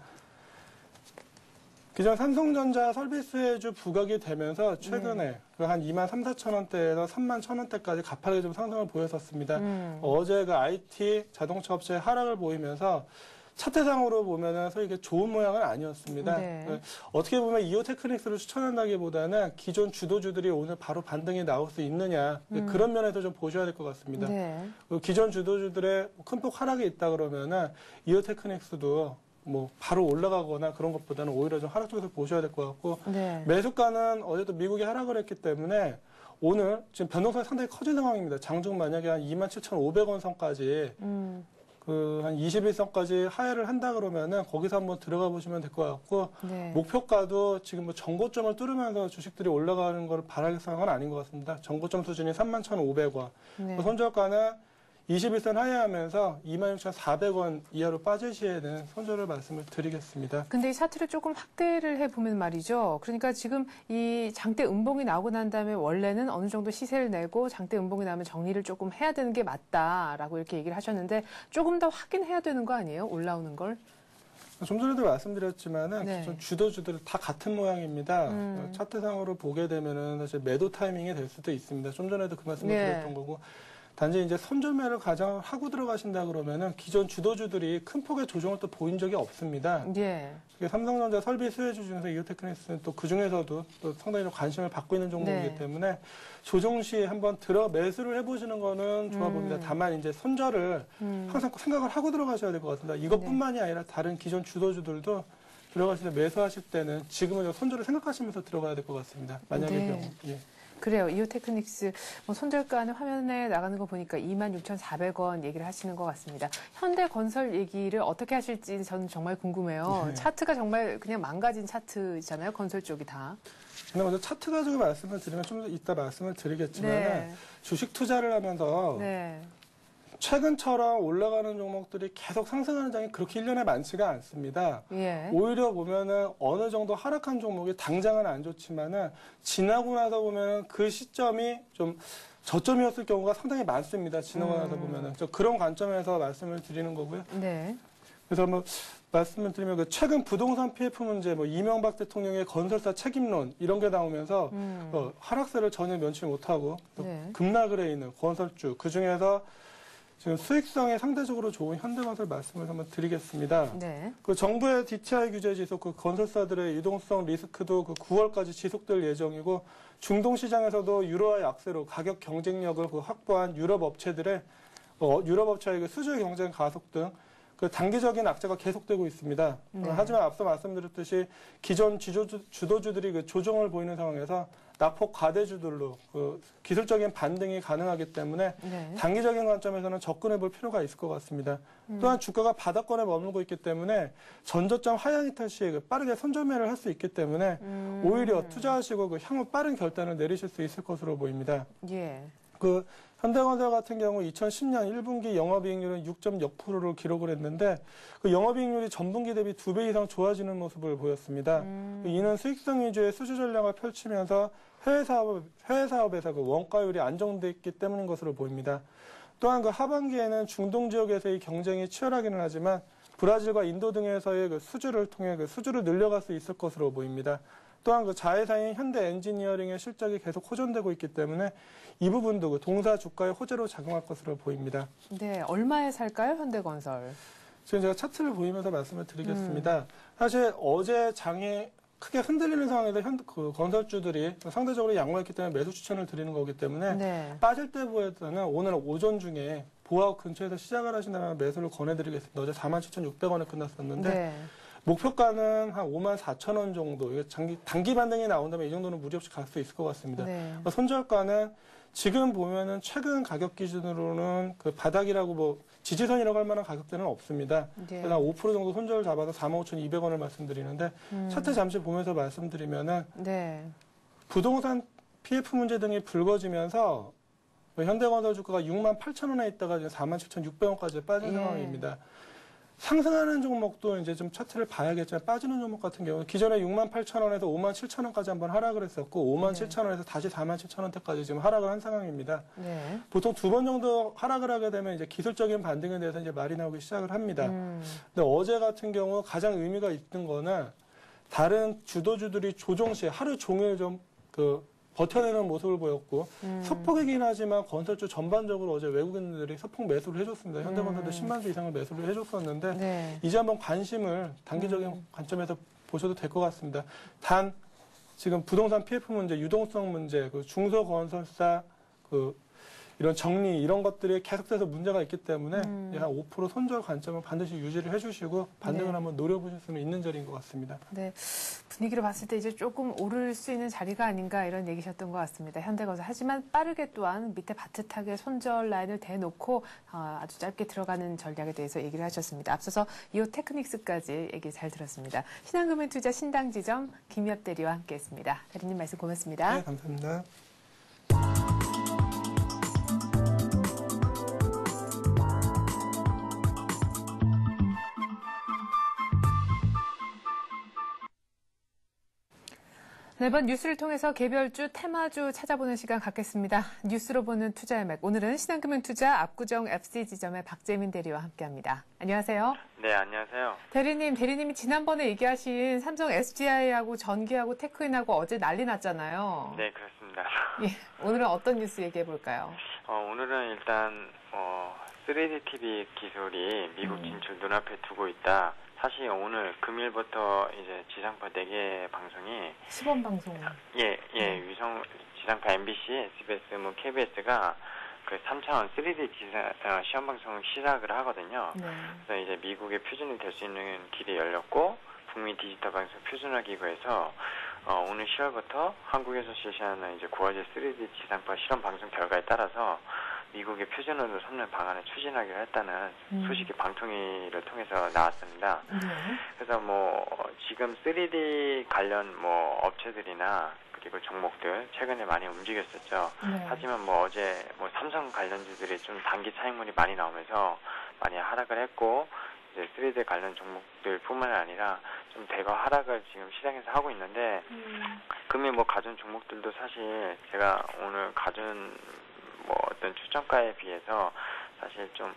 [SPEAKER 2] 기존 삼성전자 서비스해주 부각이 되면서 최근에 한 23,4천원대에서 31,000원대까지 가파르게 좀 상승을 보였었습니다. 어제 그 IT 자동차 업체의 하락을 보이면서 차트상으로 보면은 소위 좋은 모양은 아니었습니다.
[SPEAKER 1] 네.
[SPEAKER 2] 어떻게 보면 이오테크닉스를 추천한다기보다는 기존 주도주들이 오늘 바로 반등이 나올 수 있느냐 그런 면에서 좀 보셔야 될 것 같습니다.
[SPEAKER 1] 네.
[SPEAKER 2] 기존 주도주들의 큰 폭 하락이 있다 그러면은 이오테크닉스도 뭐 바로 올라가거나 그런 것보다는 오히려 좀 하락 쪽에서 보셔야 될 것 같고
[SPEAKER 1] 네.
[SPEAKER 2] 매수가는 어제도 미국이 하락을 했기 때문에 오늘 지금 변동성이 상당히 커진 상황입니다. 장중 만약에 한 27,500원 선까지 한 21선까지 하회를 한다 그러면은 거기서 한번 들어가 보시면 될 것 같고
[SPEAKER 1] 네.
[SPEAKER 2] 목표가도 지금 뭐 정고점을 뚫으면서 주식들이 올라가는 걸 바랄 상황은 아닌 것 같습니다. 정고점 수준이 31,500원.
[SPEAKER 1] 네.
[SPEAKER 2] 손절가는 21선 하회하면서 26,400원 이하로 빠질 시에는 손절을 말씀을 드리겠습니다.
[SPEAKER 1] 근데 이 차트를 조금 확대를 해보면 말이죠. 그러니까 지금 이 장대 음봉이 나오고 난 다음에 원래는 어느 정도 시세를 내고 장대 음봉이 나면 정리를 조금 해야 되는 게 맞다라고 이렇게 얘기를 하셨는데 조금 더 확인해야 되는 거 아니에요? 올라오는 걸?
[SPEAKER 2] 좀 전에도 말씀드렸지만은
[SPEAKER 1] 네.
[SPEAKER 2] 기존 주도주들 다 같은 모양입니다. 차트상으로 보게 되면은 사실 매도 타이밍이 될 수도 있습니다. 좀 전에도 그 말씀을
[SPEAKER 1] 네.
[SPEAKER 2] 드렸던 거고. 단지 이제 선절매를 가장 하고 들어가신다 그러면은 기존 주도주들이 큰 폭의 조정을 또 보인 적이 없습니다.
[SPEAKER 1] 예.
[SPEAKER 2] 삼성전자 설비 수혜주 중에서 이오테크닉스는 또 그 중에서도 또 상당히 좀 관심을 받고 있는 종목이기
[SPEAKER 1] 네.
[SPEAKER 2] 때문에 조정 시 한번 매수를 해보시는 거는 좋아 보입니다. 다만 이제 손절을 항상 생각을 하고 들어가셔야 될 것 같습니다. 이것뿐만이 아니라 다른 기존 주도주들도 들어가실 때 매수하실 때는 지금은 손절을 생각하시면서 들어가야 될 것 같습니다. 만약의
[SPEAKER 1] 네.
[SPEAKER 2] 경우. 예.
[SPEAKER 1] 그래요. 이오테크닉스 손절가는 화면에 나가는 거 보니까 26,400원 얘기를 하시는 것 같습니다. 현대건설 얘기를 어떻게 하실지 저는 정말 궁금해요.
[SPEAKER 2] 네.
[SPEAKER 1] 차트가 정말 그냥 망가진 차트잖아요. 건설 쪽이 다.
[SPEAKER 2] 근데 먼저 차트 가지고 말씀을 드리면 좀 이따 말씀을 드리겠지만
[SPEAKER 1] 네.
[SPEAKER 2] 주식 투자를 하면서
[SPEAKER 1] 네.
[SPEAKER 2] 최근처럼 올라가는 종목들이 계속 상승하는 장이 그렇게 1년에 많지가 않습니다.
[SPEAKER 1] 예.
[SPEAKER 2] 오히려 보면은 어느 정도 하락한 종목이 당장은 안 좋지만은 지나고 나서 보면은 그 시점이 좀 저점이었을 경우가 상당히 많습니다. 지나고 나서 보면은 그런 관점에서 말씀을 드리는 거고요.
[SPEAKER 1] 네.
[SPEAKER 2] 그래서 뭐 말씀을 드리면 그 최근 부동산 PF 문제, 뭐 이명박 대통령의 건설사 책임론 이런 게 나오면서 하락세를 전혀 면치 못하고
[SPEAKER 1] 네.
[SPEAKER 2] 급락을 해 있는 건설주 그 중에서 지금 수익성이 상대적으로 좋은 현대건설 말씀을 한번 드리겠습니다.
[SPEAKER 1] 네.
[SPEAKER 2] 그 정부의 DTI 규제 지속, 그 건설사들의 유동성 리스크도 그 9월까지 지속될 예정이고 중동 시장에서도 유로화 약세로 가격 경쟁력을 그 확보한 유럽 업체들의 유럽 업체의 그 수주 경쟁 가속 등 그 단기적인 악재가 계속되고 있습니다.
[SPEAKER 1] 네.
[SPEAKER 2] 하지만 앞서 말씀드렸듯이 기존 주도주들이 그 조정을 보이는 상황에서 낙폭 과대주들로 그 기술적인 반등이 가능하기 때문에
[SPEAKER 1] 네.
[SPEAKER 2] 단기적인 관점에서는 접근해 볼 필요가 있을 것 같습니다. 또한 주가가 바닥권에 머물고 있기 때문에 전저점 하향 이탈 시에 그 빠르게 선점매를 할 수 있기 때문에 오히려 투자하시고 그 향후 빠른 결단을 내리실 수 있을 것으로 보입니다.
[SPEAKER 1] 예.
[SPEAKER 2] 그 현대건설 같은 경우 2010년 1분기 영업이익률은 6.0%를 기록을 했는데 그 영업이익률이 전분기 대비 2배 이상 좋아지는 모습을 보였습니다. 이는 수익성 위주의 수주 전략을 펼치면서 해외 사업에서 그 원가율이 안정됐기 때문인 것으로 보입니다. 또한 그 하반기에는 중동 지역에서의 경쟁이 치열하기는 하지만 브라질과 인도 등에서의 그 수주를 통해 그 수주를 늘려갈 수 있을 것으로 보입니다. 또한 그 자회사인 현대 엔지니어링의 실적이 계속 호전되고 있기 때문에 이 부분도 그 동사 주가의 호재로 작용할 것으로 보입니다.
[SPEAKER 1] 네. 얼마에 살까요, 현대건설?
[SPEAKER 2] 지금 제가 차트를 보이면서 말씀을 드리겠습니다. 사실 어제 장이 크게 흔들리는 상황에서 그 건설주들이 상대적으로 양호했기 때문에 매수 추천을 드리는 거기 때문에
[SPEAKER 1] 네.
[SPEAKER 2] 빠질 때보다는 오늘 오전 중에 보아웃 근처에서 시작을 하신다면 매수를 권해드리겠습니다. 어제 47,600원에 끝났었는데
[SPEAKER 1] 네.
[SPEAKER 2] 목표가는 한 54,000원 정도. 이거 단기 반등이 나온다면 이 정도는 무리 없이 갈 수 있을 것 같습니다.
[SPEAKER 1] 네.
[SPEAKER 2] 손절가는 지금 보면은 최근 가격 기준으로는 그 바닥이라고 뭐 지지선이라고 할 만한 가격대는 없습니다.
[SPEAKER 1] 네.
[SPEAKER 2] 그래서 한 5% 정도 손절을 잡아서 45,200원을 말씀드리는데 차트 잠시 보면서 말씀드리면은
[SPEAKER 1] 네.
[SPEAKER 2] 부동산 PF 문제 등이 불거지면서 현대건설 주가가 68,000원에 있다가 지금 47,600원까지 빠진
[SPEAKER 1] 예.
[SPEAKER 2] 상황입니다. 상승하는 종목도 이제 좀 차트를 봐야겠지만 빠지는 종목 같은 경우는 기존에 68,000원에서 57,000원까지 한번 하락을 했었고 57,000원에서 다시 47,000원대까지 지금 하락을 한 상황입니다.
[SPEAKER 1] 네.
[SPEAKER 2] 보통 2번 정도 하락을 하게 되면 이제 기술적인 반등에 대해서 이제 말이 나오기 시작을 합니다. 근데 어제 같은 경우 가장 의미가 있는 거는 다른 주도주들이 조정 시 하루 종일 좀 버텨내는 모습을 보였고 소폭이긴 하지만 건설주 전반적으로 어제 외국인들이 소폭 매수를 해줬습니다. 현대건설도 10만 주 이상을 매수를 해줬었는데
[SPEAKER 1] 네.
[SPEAKER 2] 이제 한번 관심을 단기적인 관점에서 보셔도 될 것 같습니다. 단 지금 부동산 PF 문제, 유동성 문제, 그 중소건설사 이런 정리 이런 것들이 계속돼서 문제가 있기 때문에 한 5% 손절 관점을 반드시 유지를 해주시고 반등을
[SPEAKER 1] 네.
[SPEAKER 2] 한번 노려보실 수는 있는 자리인 것 같습니다.
[SPEAKER 1] 네. 분위기로 봤을 때 이제 조금 오를 수 있는 자리가 아닌가 이런 얘기셨던 것 같습니다. 현대건설. 하지만 빠르게 또한 밑에 바듯하게 손절 라인을 대놓고 아주 짧게 들어가는 전략에 대해서 얘기를 하셨습니다. 앞서서 이호 테크닉스까지 얘기 잘 들었습니다. 신한금융투자 신당지점 김엽 대리와 함께했습니다. 대리님 말씀 고맙습니다.
[SPEAKER 2] 네, 감사합니다.
[SPEAKER 1] 네, 이번 뉴스를 통해서 개별주, 테마주 찾아보는 시간 갖겠습니다. 뉴스로 보는 투자의 맥. 오늘은 신한금융투자 압구정 FC지점의 박재민 대리와 함께합니다. 안녕하세요.
[SPEAKER 3] 네, 안녕하세요.
[SPEAKER 1] 대리님이 지난번에 얘기하신 삼성 SDI하고 전기하고 테크인하고 어제 난리 났잖아요.
[SPEAKER 3] 네, 그렇습니다.
[SPEAKER 1] 예, 오늘은 어떤 뉴스 얘기해 볼까요?
[SPEAKER 3] 오늘은 일단 3D TV 기술이 미국 진출 눈앞에 두고 있다. 사실 오늘 금일부터 이제 지상파 4개 방송이
[SPEAKER 1] 시범 방송.
[SPEAKER 3] 위성 지상파 MBC, SBS, KBS가 그 3차원 3D 시험 방송 시작을 하거든요.
[SPEAKER 1] 네.
[SPEAKER 3] 그래서 이제 미국의 표준이 될 수 있는 길이 열렸고 국민 디지털 방송 표준화 기구에서 오늘 10월부터 한국에서 실시하는 이제 9화제 3D 지상파 실험 방송 결과에 따라서 미국의 표준으로 삼는 방안을 추진하기로 했다는 소식이 방통위를 통해서 나왔습니다.
[SPEAKER 1] 네.
[SPEAKER 3] 그래서 지금 3D 관련 업체들이나 기구 종목들 최근에 많이 움직였었죠.
[SPEAKER 1] 네.
[SPEAKER 3] 하지만 뭐 어제 뭐 삼성 관련주들이 좀 단기 차익물이 많이 나오면서 많이 하락을 했고, 이제 3D 관련 종목들뿐만 아니라 좀 대거 하락을 지금 시장에서 하고 있는데, 금일 뭐 가전 종목들도 사실 제가 오늘 가전 뭐 어떤 추천가에 비해서 사실 좀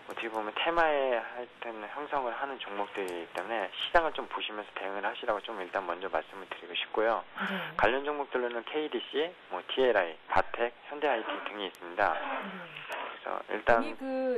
[SPEAKER 3] 어떻게 보면 테마에 하여튼 형성을 하는 종목들이기 때문에 시장을 좀 보시면서 대응을 하시라고 좀 일단 먼저 말씀을 드리고 싶고요.
[SPEAKER 1] 네.
[SPEAKER 3] 관련 종목들로는 KDC, 뭐 TLI, 바텍, 현대 IT 등이 있습니다. 그래서 일단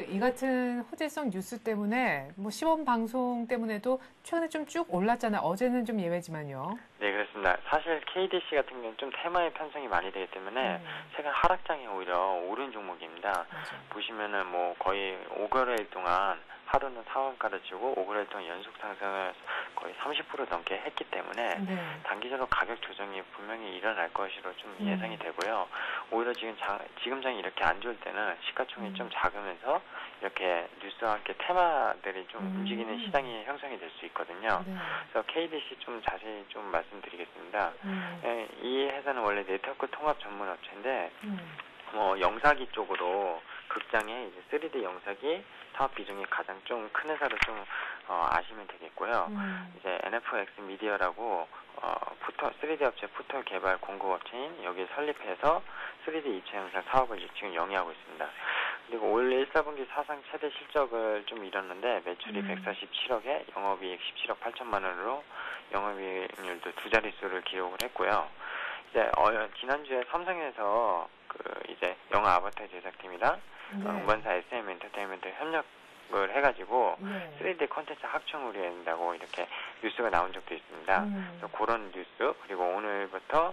[SPEAKER 1] 이 같은 호재성 뉴스 때문에 뭐 시범 방송 때문에도 최근에 좀 쭉 올랐잖아요. 어제는 좀 예외지만요.
[SPEAKER 3] 네, 그렇습니다. 사실 KDC 같은 경우는 좀 테마의 편성이 많이 되기 때문에 최근 하락장에 오히려 오른 종목입니다.
[SPEAKER 1] 맞아요.
[SPEAKER 3] 보시면은 뭐 거의 5거래일 동안 하루는 상한가를 치고 5거래일 동안 연속 상승을 거의 30% 넘게 했기 때문에
[SPEAKER 1] 네.
[SPEAKER 3] 단기적으로 가격 조정이 분명히 일어날 것으로 좀 예상이 되고요. 오히려 지금 장이 이렇게 안 좋을 때는 시가총이 좀 작으면서 이렇게 뉴스와 함께 테마들이 좀 움직이는 시장이 형성이 될 수 있거든요.
[SPEAKER 1] 네.
[SPEAKER 3] 그래서 KDC 좀 자세히 좀 말씀드리겠습니다. 이 회사는 원래 네트워크 통합 전문 업체인데 영사기 쪽으로 극장에 이제 3D 영사기 사업 비중이 가장 좀 큰 회사로 좀 아시면 되겠고요. 이제 NFX 미디어라고 3D 업체 포털 개발 공급 업체인 여기 설립해서 3D 입체 영상 사업을 지금 영위하고 있습니다. 그리고 올 1사분기 사상 최대 실적을 좀 이뤘는데 매출이 147억에 영업이익 17억 8천만 원으로 영업이익률도 두 자릿수를 기록을 했고요. 이제 지난주에 삼성에서 이제 영화 아바타 제작팀이랑 음반사 SM 엔터테인먼트 협력을 해가지고 3D 콘텐츠 확충을 해야 된다고 이렇게 뉴스가 나온 적도 있습니다. 그래서 그런 뉴스, 그리고 오늘부터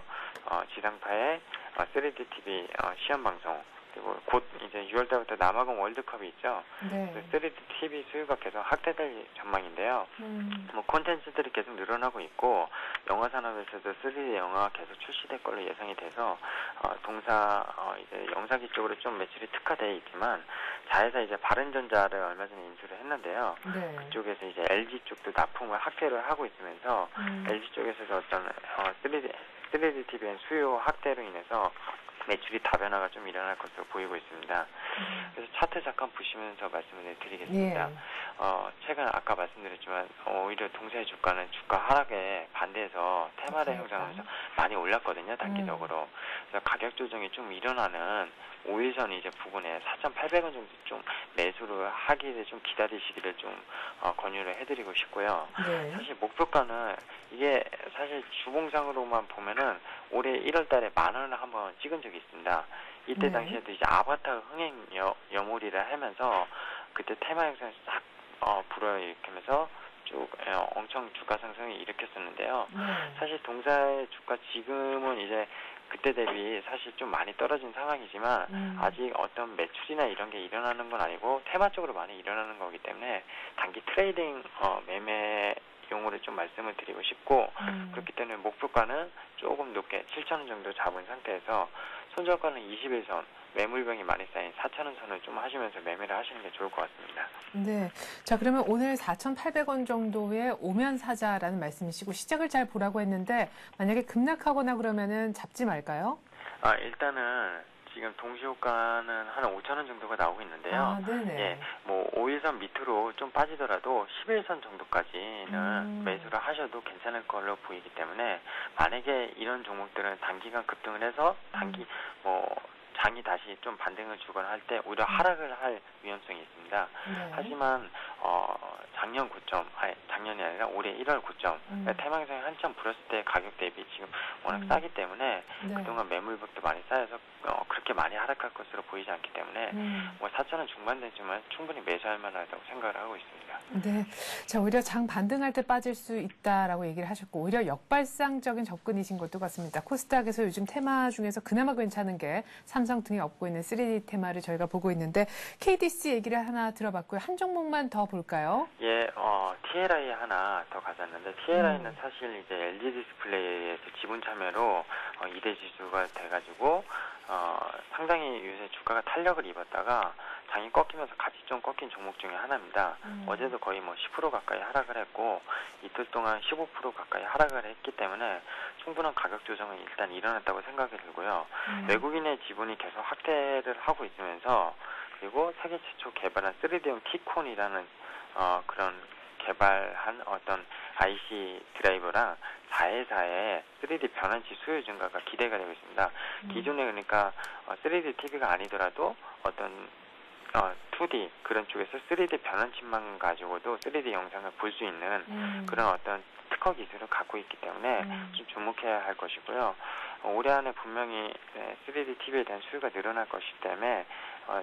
[SPEAKER 3] 지상파의 3D TV 시험 방송, 그리고 곧 이제 6월달부터 남아공 월드컵이 있죠.
[SPEAKER 1] 네.
[SPEAKER 3] 3D TV 수요가 계속 확대될 전망인데요. 뭐 콘텐츠들이 계속 늘어나고 있고 영화 산업에서도 3D 영화가 계속 출시될 걸로 예상이 돼서 이제 영상기 쪽으로 좀 매출이 특화되어 있지만 자회사 이제 바른전자를 얼마 전에 인수를 했는데요.
[SPEAKER 1] 네.
[SPEAKER 3] 그쪽에서 이제 LG 쪽도 납품을 확대를 하고 있으면서 LG 쪽에서도 어떤 3D TV의 수요 확대로 인해서 매출이 다변화가 좀 일어날 것으로 보이고 있습니다. 그래서 차트 잠깐 보시면서 말씀을 드리겠습니다. 최근 아까 말씀드렸지만 오히려 동사의 주가는 주가 하락에 반대해서 테마를 형성하면서 많이 올랐거든요, 단기적으로. 그래서 가격 조정이 좀 일어나는 5일선 이제 부분에 4,800원 정도 좀 매수를 하기를 좀 기다리시기를 좀 권유를 해드리고 싶고요.
[SPEAKER 1] 네.
[SPEAKER 3] 사실 목표가는 이게 사실 주봉상으로만 보면은 올해 1월달에 10,000원을 한번 찍은 적이 있습니다. 이때 당시에도 이제 아바타 흥행 여몰이를 하면서 그때 테마 형성이 싹 불어일으키면서 쭉 엄청 주가 상승을 일으켰었는데요. 사실 동사의 주가 지금은 이제 그때 대비 사실 좀 많이 떨어진 상황이지만 아직 어떤 매출이나 이런 게 일어나는 건 아니고 테마적으로 많이 일어나는 거기 때문에 단기 트레이딩 매매 용어를 좀 말씀을 드리고 싶고 그렇기 때문에 목표가는 조금 높게 7,000원 정도 잡은 상태에서 손절가는 21선 매물병이 많이 쌓인 4,000원 선을 좀 하시면서 매매를 하시는 게 좋을 것 같습니다.
[SPEAKER 1] 네. 자, 그러면 오늘 4,800원 정도의 오면 사자라는 말씀이시고 시작을 잘 보라고 했는데 만약에 급락하거나 그러면은 잡지 말까요?
[SPEAKER 3] 일단은 지금 동시호가는 한 5,000원 정도가 나오고 있는데요.
[SPEAKER 1] 네네.
[SPEAKER 3] 예, 뭐 5일선 밑으로 좀 빠지더라도 11선 정도까지는 매수를 하셔도 괜찮을 걸로 보이기 때문에 만약에 이런 종목들은 단기간 급등을 해서 장이 다시 좀 반등을 주거나 할 때 오히려 하락을 할 위험성이 있습니다. 하지만 작년 고점, 작년이 아니라 올해 1월 고점, 태망성이 한참 불었을 때 가격 대비 지금 워낙 싸기 때문에 그동안 매물벽도 많이 쌓여서 그렇게 많이 하락할 것으로 보이지 않기 때문에 4,000원 중반대지만 충분히 매수할 만하다고 생각을 하고 있습니다.
[SPEAKER 1] 네. 자, 오히려 장 반등할 때 빠질 수 있다라고 얘기를 하셨고 오히려 역발상적인 접근이신 것도 같습니다. 코스닥에서 요즘 테마 중에서 그나마 괜찮은 게 삼성 등이 업고 있는 3D 테마를 저희가 보고 있는데 KDC 얘기를 하나 들어봤고요. 한 종목만 더 볼까요?
[SPEAKER 3] 예, TLI 하나 더 가졌는데 TLI는 사실 이제 LG 디스플레이에서 지분 참여로 2대 지수가 돼가지고 상당히 요새 주가가 탄력을 입었다가 장이 꺾이면서 같이 좀 꺾인 종목 중에 하나입니다. 어제도 거의 10% 가까이 하락을 했고 이틀 동안 15% 가까이 하락을 했기 때문에 충분한 가격 조정은 일단 일어났다고 생각이 들고요. 외국인의 지분이 계속 확대를 하고 있으면서 그리고 세계 최초 개발한 3D형 T콘이라는 그런 개발한 어떤 IC 드라이버랑 4회사의 3D 변환치 수요 증가가 기대가 되고 있습니다. 기존에 그러니까 3D TV가 아니더라도 어떤 2D 그런 쪽에서 3D 변환치만 가지고도 3D 영상을 볼 수 있는 그런 어떤 특허 기술을 갖고 있기 때문에 좀 주목해야 할 것이고요. 올해 안에 분명히 3D TV에 대한 수요가 늘어날 것이기 때문에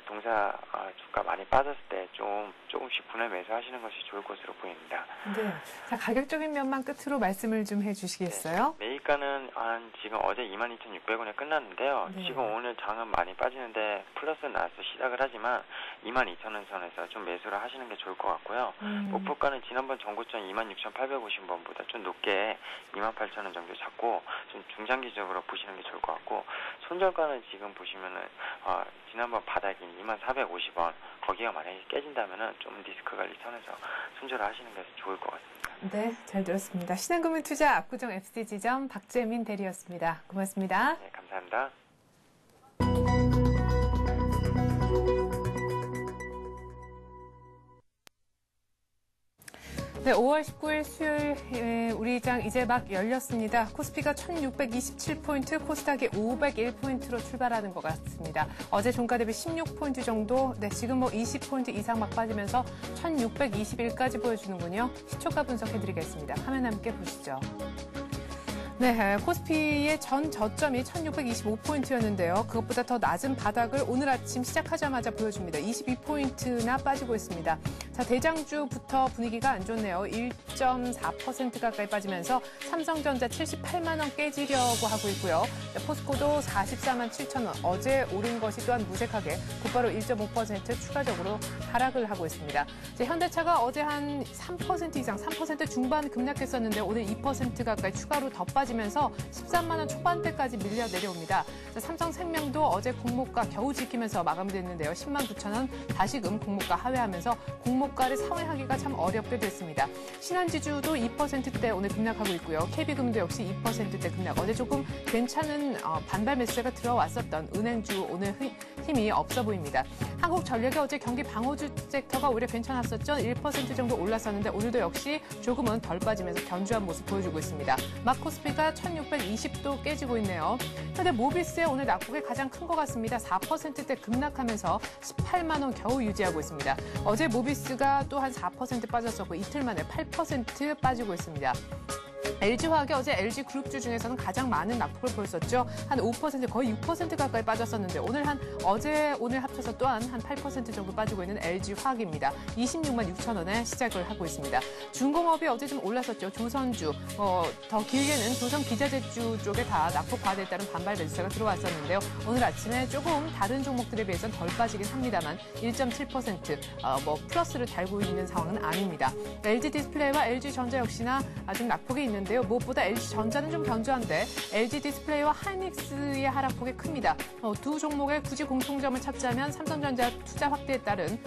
[SPEAKER 3] 동사 주가 많이 빠졌을 때 조금씩 분할 매수하시는 것이 좋을 것으로 보입니다.
[SPEAKER 1] 네. 자, 가격적인 면만 끝으로 말씀을 좀 해주시겠어요?
[SPEAKER 3] 네. 매입가는 지금 어제 22,600원에 끝났는데요.
[SPEAKER 1] 네.
[SPEAKER 3] 지금 오늘 장은 많이 빠지는데 플러스 나와서 시작을 하지만 22,000원 선에서 좀 매수를 하시는 게 좋을 것 같고요. 목표가는 지난번 전고점 26,850원보다 좀 높게 28,000원 정도 잡고 좀 중장기적으로 보시는 게 좋을 것 같고 손절가는 지금 보시면은 지난번 바닥인 24,450원 거기가 만약에 깨진다면은 좀 리스크 관리 선에서 손절을 하시는 게 좋을 것 같습니다.
[SPEAKER 1] 네, 잘 들었습니다. 신한금융투자 압구정 FC지점 박재민 대리였습니다. 고맙습니다.
[SPEAKER 3] 네, 감사합니다.
[SPEAKER 1] 네, 5월 19일 수요일 우리 장 이제 막 열렸습니다. 코스피가 1627포인트, 코스닥이 501포인트로 출발하는 것 같습니다. 어제 종가 대비 16포인트 정도, 네, 지금 20포인트 이상 막 빠지면서 1621까지 보여주는군요. 시초가 분석해드리겠습니다. 화면 함께 보시죠. 네, 코스피의 전 저점이 1625포인트였는데요. 그것보다 더 낮은 바닥을 오늘 아침 시작하자마자 보여줍니다. 22포인트나 빠지고 있습니다. 자, 대장주부터 분위기가 안 좋네요. 1.4% 가까이 빠지면서 삼성전자 78만 원 깨지려고 하고 있고요. 포스코도 44만 7천 원. 어제 오른 것이 또한 무색하게 곧바로 1.5% 추가적으로 하락을 하고 있습니다. 이제 현대차가 어제 한 3% 이상, 3% 중반 급락했었는데 오늘 2% 가까이 추가로 더 빠지면서 13만 원 초반대까지 밀려 내려옵니다. 자, 삼성생명도 어제 공모가 겨우 지키면서 마감됐는데요. 10만 9천 원 다시금 공모가 하회하면서 공모가를 상회하기가 참 어렵게 됐습니다. 신한지주도 2%대 오늘 급락하고 있고요. KB금도 역시 2%대 급락. 어제 조금 괜찮은 반발 매수세가 들어왔었던 은행주 오늘 힘이 없어 보입니다. 한국전력이 어제 경기 방어주 섹터가 오히려 괜찮았었죠. 1% 정도 올랐었는데 오늘도 역시 조금은 덜 빠지면서 견주한 모습 보여주고 있습니다. 마코스피가 1620도 깨지고 있네요. 그런데 모비스의 오늘 낙폭이 가장 큰 것 같습니다. 4%대 급락하면서 18만 원 겨우 유지하고 있습니다. 어제 모비스가 또 한 4% 빠졌었고 이틀 만에 8% 빠지고 있습니다. LG화학이 어제 LG그룹주 중에서는 가장 많은 낙폭을 보였었죠. 한 5% 거의 6% 가까이 빠졌었는데 어제 오늘 합쳐서 또한 한 8% 정도 빠지고 있는 LG화학입니다. 26만 6천 원에 시작을 하고 있습니다. 중공업이 어제 좀 올랐었죠. 조선주, 더 길게는 조선기자재주 쪽에 다 낙폭 과대에 따른 반발 매수세가 들어왔었는데요. 오늘 아침에 조금 다른 종목들에 비해서는 덜 빠지긴 합니다만 1.7% 플러스를 달고 있는 상황은 아닙니다. LG디스플레이와 LG전자 역시나 아직 낙폭이 있는데요. 무엇보다 LG전자는 좀 견조한데 LG디스플레이와 하이닉스의 하락폭이 큽니다. 두 종목의 굳이 공통점을 찾자면 삼성전자 투자 확대에 따른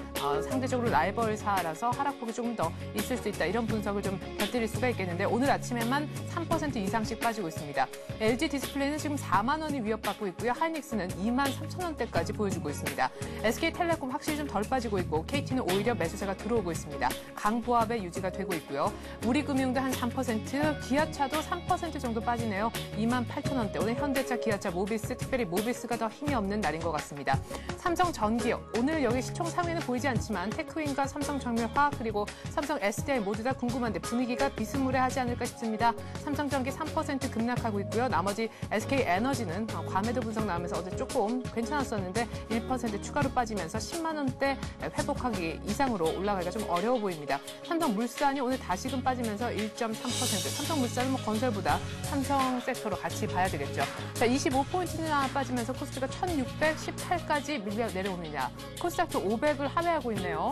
[SPEAKER 1] 상대적으로 라이벌사라서 하락폭이 조금 더 있을 수 있다. 이런 분석을 좀 곁들일 수가 있겠는데 오늘 아침에만 3% 이상씩 빠지고 있습니다. LG디스플레이는 지금 4만 원이 위협받고 있고요. 하이닉스는 2만 3천 원대까지 보여주고 있습니다. SK텔레콤 확실히 좀 덜 빠지고 있고 KT는 오히려 매수세가 들어오고 있습니다. 강보합에 유지가 되고 있고요. 우리금융도 한 3%, 기아차도 3% 정도 빠지네요. 2만 8천 원대. 오늘 현대차, 기아차, 모비스, 특별히 모비스가 더 힘이 없는 날인 것 같습니다. 삼성전기업, 오늘 여기 시총 상위는 보이지 않지만 테크윈과 삼성정밀화학 그리고 삼성 SDI 모두 다 궁금한데 분위기가 비스무리하지 않을까 싶습니다. 삼성전기 3% 급락하고 있고요. 나머지 SK에너지는 과매도 분석 나오면서 어제 조금 괜찮았었는데 1% 추가로 빠지면서 10만 원대 회복하기 이상으로 올라가기가 좀 어려워 보입니다. 삼성물산이 오늘 다시금 빠지면서 1.3%. 삼성물산은 건설보다 삼성 섹터로 같이 봐야 되겠죠. 자, 25포인트나 빠지면서 코스피가 1618까지 밀려 내려옵니다. 코스닥도 500을 하회하고 있네요.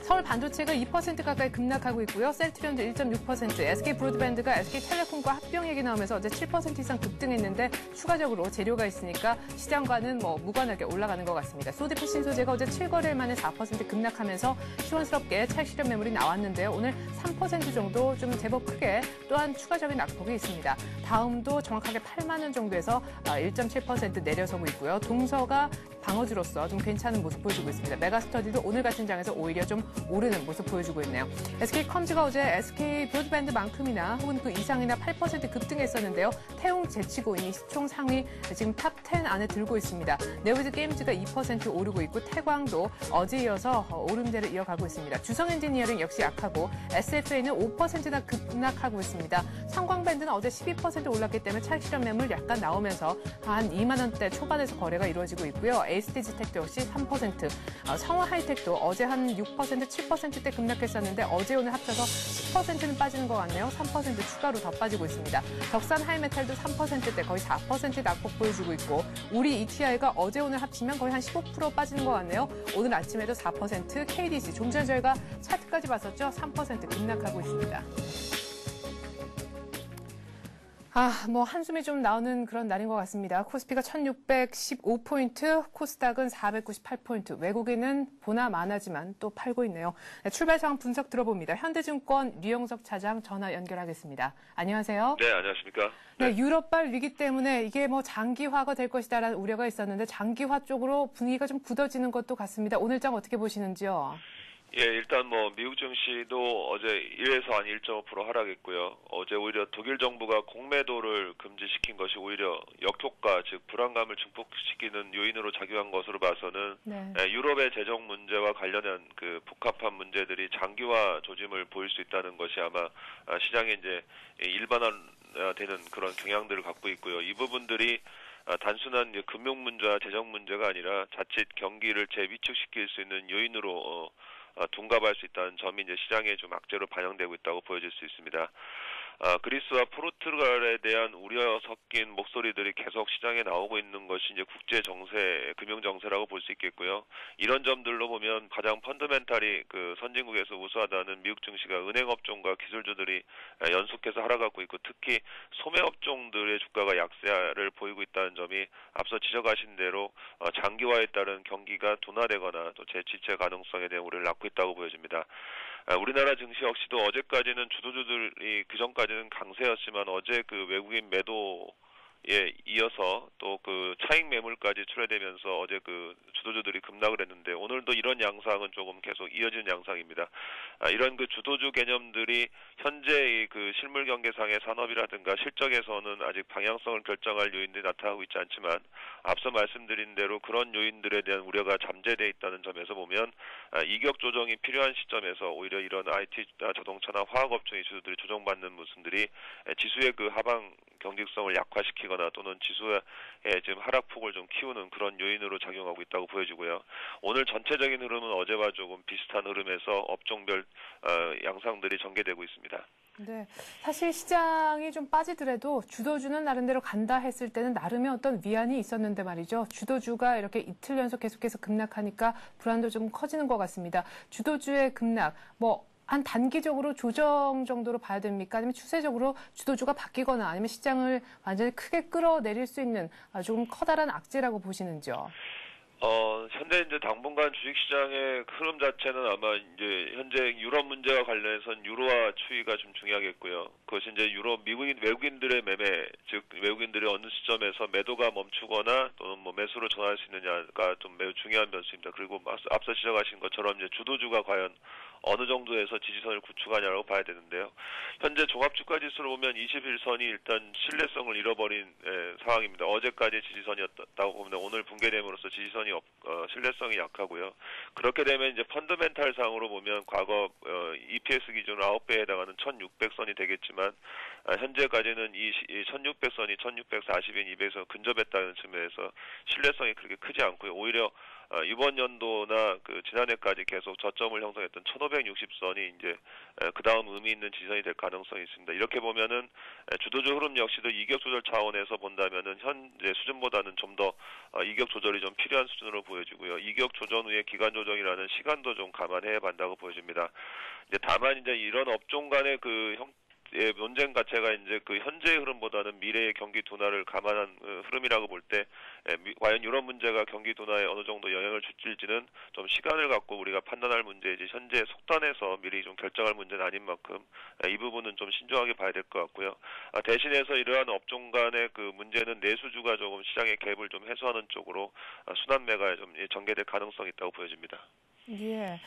[SPEAKER 1] 서울 반도체가 2% 가까이 급락하고 있고요. 셀트리온도 1.6%, SK브로드밴드가 SK텔레콤과 합병 얘기 나오면서 어제 7% 이상 급등했는데 추가적으로 재료가 있으니까 시장과는 무관하게 올라가는 것 같습니다. 소디프 신소재가 어제 7거래일 만에 4% 급락하면서 시원스럽게 차익 실현 매물이 나왔는데요. 오늘 3% 정도 좀 제법 크게 또한 추가적인 낙폭이 있습니다. 다음도 정확하게 8만 원 정도에서 1.7% 내려서고 있고요. 동서가 방어주로서 좀 괜찮은 모습 보여주고 있습니다. 메가스터디도 오늘 같은 장에서 오히려 좀 오르는 모습 보여주고 있네요. SK컴즈가 어제 SK브로드밴드만큼이나 혹은 그 이상이나 8% 급등했었는데요. 태웅 제치고인이 시총 상위 지금 탑 10 안에 들고 있습니다. 네오비즈 게임즈가 2% 오르고 있고 태광도 어제 이어서 오름세를 이어가고 있습니다. 주성엔지니어링 역시 약하고 SFA는 5%나 급락하고 있습니다. 성광밴드는 어제 12% 올랐기 때문에 차익 실현 매물 약간 나오면서 한 2만 원대 초반에서 거래가 이루어지고 있고요. 에이스티지텍도 역시 3%, 성화하이텍도 어제 한 6%, 7%대 급락했었는데 어제 오늘 합쳐서 10%는 빠지는 것 같네요. 3% 추가로 더 빠지고 있습니다. 덕산 하이메탈도 3%대 거의 4% 낙폭 보여주고 있고 우리 ETI가 어제 오늘 합치면 거의 한 15% 빠지는 것 같네요. 오늘 아침에도 4%, KDC 좀 전에 저희가 차트까지 봤었죠. 3% 급락하고 있습니다. 한숨이 좀 나오는 그런 날인 것 같습니다. 코스피가 1615포인트, 코스닥은 498포인트. 외국인은 보나 마나지만 또 팔고 있네요. 출발 상황 분석 들어봅니다. 현대증권 류영석 차장 전화 연결하겠습니다. 안녕하세요.
[SPEAKER 4] 네, 안녕하십니까.
[SPEAKER 1] 네, 유럽발 위기 때문에 이게 장기화가 될 것이다라는 우려가 있었는데 장기화 쪽으로 분위기가 좀 굳어지는 것도 같습니다. 오늘 장 어떻게 보시는지요?
[SPEAKER 4] 예, 일단 미국 증시도 어제 1에서 한 1.5% 하락했고요. 어제 오히려 독일 정부가 공매도를 금지시킨 것이 오히려 역효과, 즉 불안감을 증폭시키는 요인으로 작용한 것으로 봐서는
[SPEAKER 1] 네.
[SPEAKER 4] 유럽의 재정 문제와 관련한 그 복합한 문제들이 장기화 조짐을 보일 수 있다는 것이 아마 시장에 이제 일반화되는 그런 경향들을 갖고 있고요. 이 부분들이 단순한 금융 문제와 재정 문제가 아니라 자칫 경기를 재위축시킬 수 있는 요인으로 둔갑할 수 있다는 점이 이제 시장에 좀 악재로 반영되고 있다고 보여질 수 있습니다. 그리스와 포르투갈에 대한 우려 섞인 목소리들이 계속 시장에 나오고 있는 것이 이제 국제 정세, 금융 정세라고 볼 수 있겠고요. 이런 점들로 보면 가장 펀더멘탈이 그 선진국에서 우수하다는 미국 증시가 은행 업종과 기술주들이 연속해서 하락하고 있고 특히 소매 업종들의 주가가 약세를 보이고 있다는 점이 앞서 지적하신 대로 장기화에 따른 경기가 둔화되거나 또 재취체 가능성에 대한 우려를 낳고 있다고 보여집니다. 우리나라 증시 역시도 어제까지는 주도주들이 그전까지는 강세였지만 어제 그 외국인 매도에 이어서 또 그 차익 매물까지 출회되면서 어제 그 주도주들이 급락을 했는데 오늘도 이런 양상은 조금 계속 이어지는 양상입니다. 이런 그 주도주 개념들이 현재 그 실물 경계상의 산업이라든가 실적에서는 아직 방향성을 결정할 요인들이 나타나고 있지 않지만 앞서 말씀드린 대로 그런 요인들에 대한 우려가 잠재되어 있다는 점에서 보면 이격 조정이 필요한 시점에서 오히려 이런 IT 자동차나 화학 업종의 주주들이 조정받는 모습들이 지수의 그 하방 경직성을 약화시키거나 또는 지수의 지금 하락폭을 좀 키우는 그런 요인으로 작용하고 있다고 보여지고요. 오늘 전체적인 흐름은 어제와 조금 비슷한 흐름에서 업종별 양상들이 전개되고 있습니다.
[SPEAKER 1] 네, 사실 시장이 좀 빠지더라도 주도주는 나름대로 간다 했을 때는 나름의 어떤 위안이 있었는데 말이죠. 주도주가 이렇게 이틀 연속 계속해서 급락하니까 불안도 좀 커지는 것 같습니다. 주도주의 급락, 한 단기적으로 조정 정도로 봐야 됩니까? 아니면 추세적으로 주도주가 바뀌거나 아니면 시장을 완전히 크게 끌어내릴 수 있는 조금 커다란 악재라고 보시는지요?
[SPEAKER 4] 현재 이제 당분간 주식시장의 흐름 자체는 아마 이제 현재 유럽 문제와 관련해서는 유로화 추이가 좀 중요하겠고요. 그것이 이제 외국인들의 매매, 즉 외국인들이 어느 시점에서 매도가 멈추거나 또는 매수로 전환할 수 있느냐가 좀 매우 중요한 변수입니다. 그리고 앞서 지적하신 것처럼 이제 주도주가 과연 어느 정도에서 지지선을 구축하냐라고 봐야 되는데요. 현재 종합주가지수를 보면 21선이 일단 신뢰성을 잃어버린 상황입니다. 어제까지 지지선이었다고 보면 오늘 붕괴됨으로써 지지선이 신뢰성이 약하고요. 그렇게 되면 이제 펀더멘탈상으로 보면 과거 EPS 기준 9배에 해당하는 1600선이 되겠지만 현재까지는 이 1600선이 1640인 200선 근접했다는 측면에서 신뢰성이 그렇게 크지 않고요. 오히려 이번 연도나 그 지난해까지 계속 저점을 형성했던 1,560선이 이제 그 다음 의미 있는 지선이 될 가능성이 있습니다. 이렇게 보면은 주도주 흐름 역시도 이격 조절 차원에서 본다면은 현재 수준보다는 좀 더 이격 조절이 좀 필요한 수준으로 보여지고요. 이격 조정 후에 기간 조정이라는 시간도 좀 감안해야 한다고 보여집니다. 이제 다만 이제 이런 업종 간의 그 논쟁 자체가 이제 그 현재의 흐름보다는 미래의 경기 둔화를 감안한 흐름이라고 볼 때 과연 이런 문제가 경기 둔화에 어느 정도 영향을 줄지는 좀 시간을 갖고 우리가 판단할 문제이지 현재 속단해서 미리 좀 결정할 문제는 아닌 만큼 이 부분은 좀 신중하게 봐야 될 것 같고요. 대신해서 이러한 업종 간의 그 문제는 내수주가 조금 시장의 갭을 좀 해소하는 쪽으로 순환매가 좀 전개될 가능성이 있다고 보여집니다.
[SPEAKER 1] 예.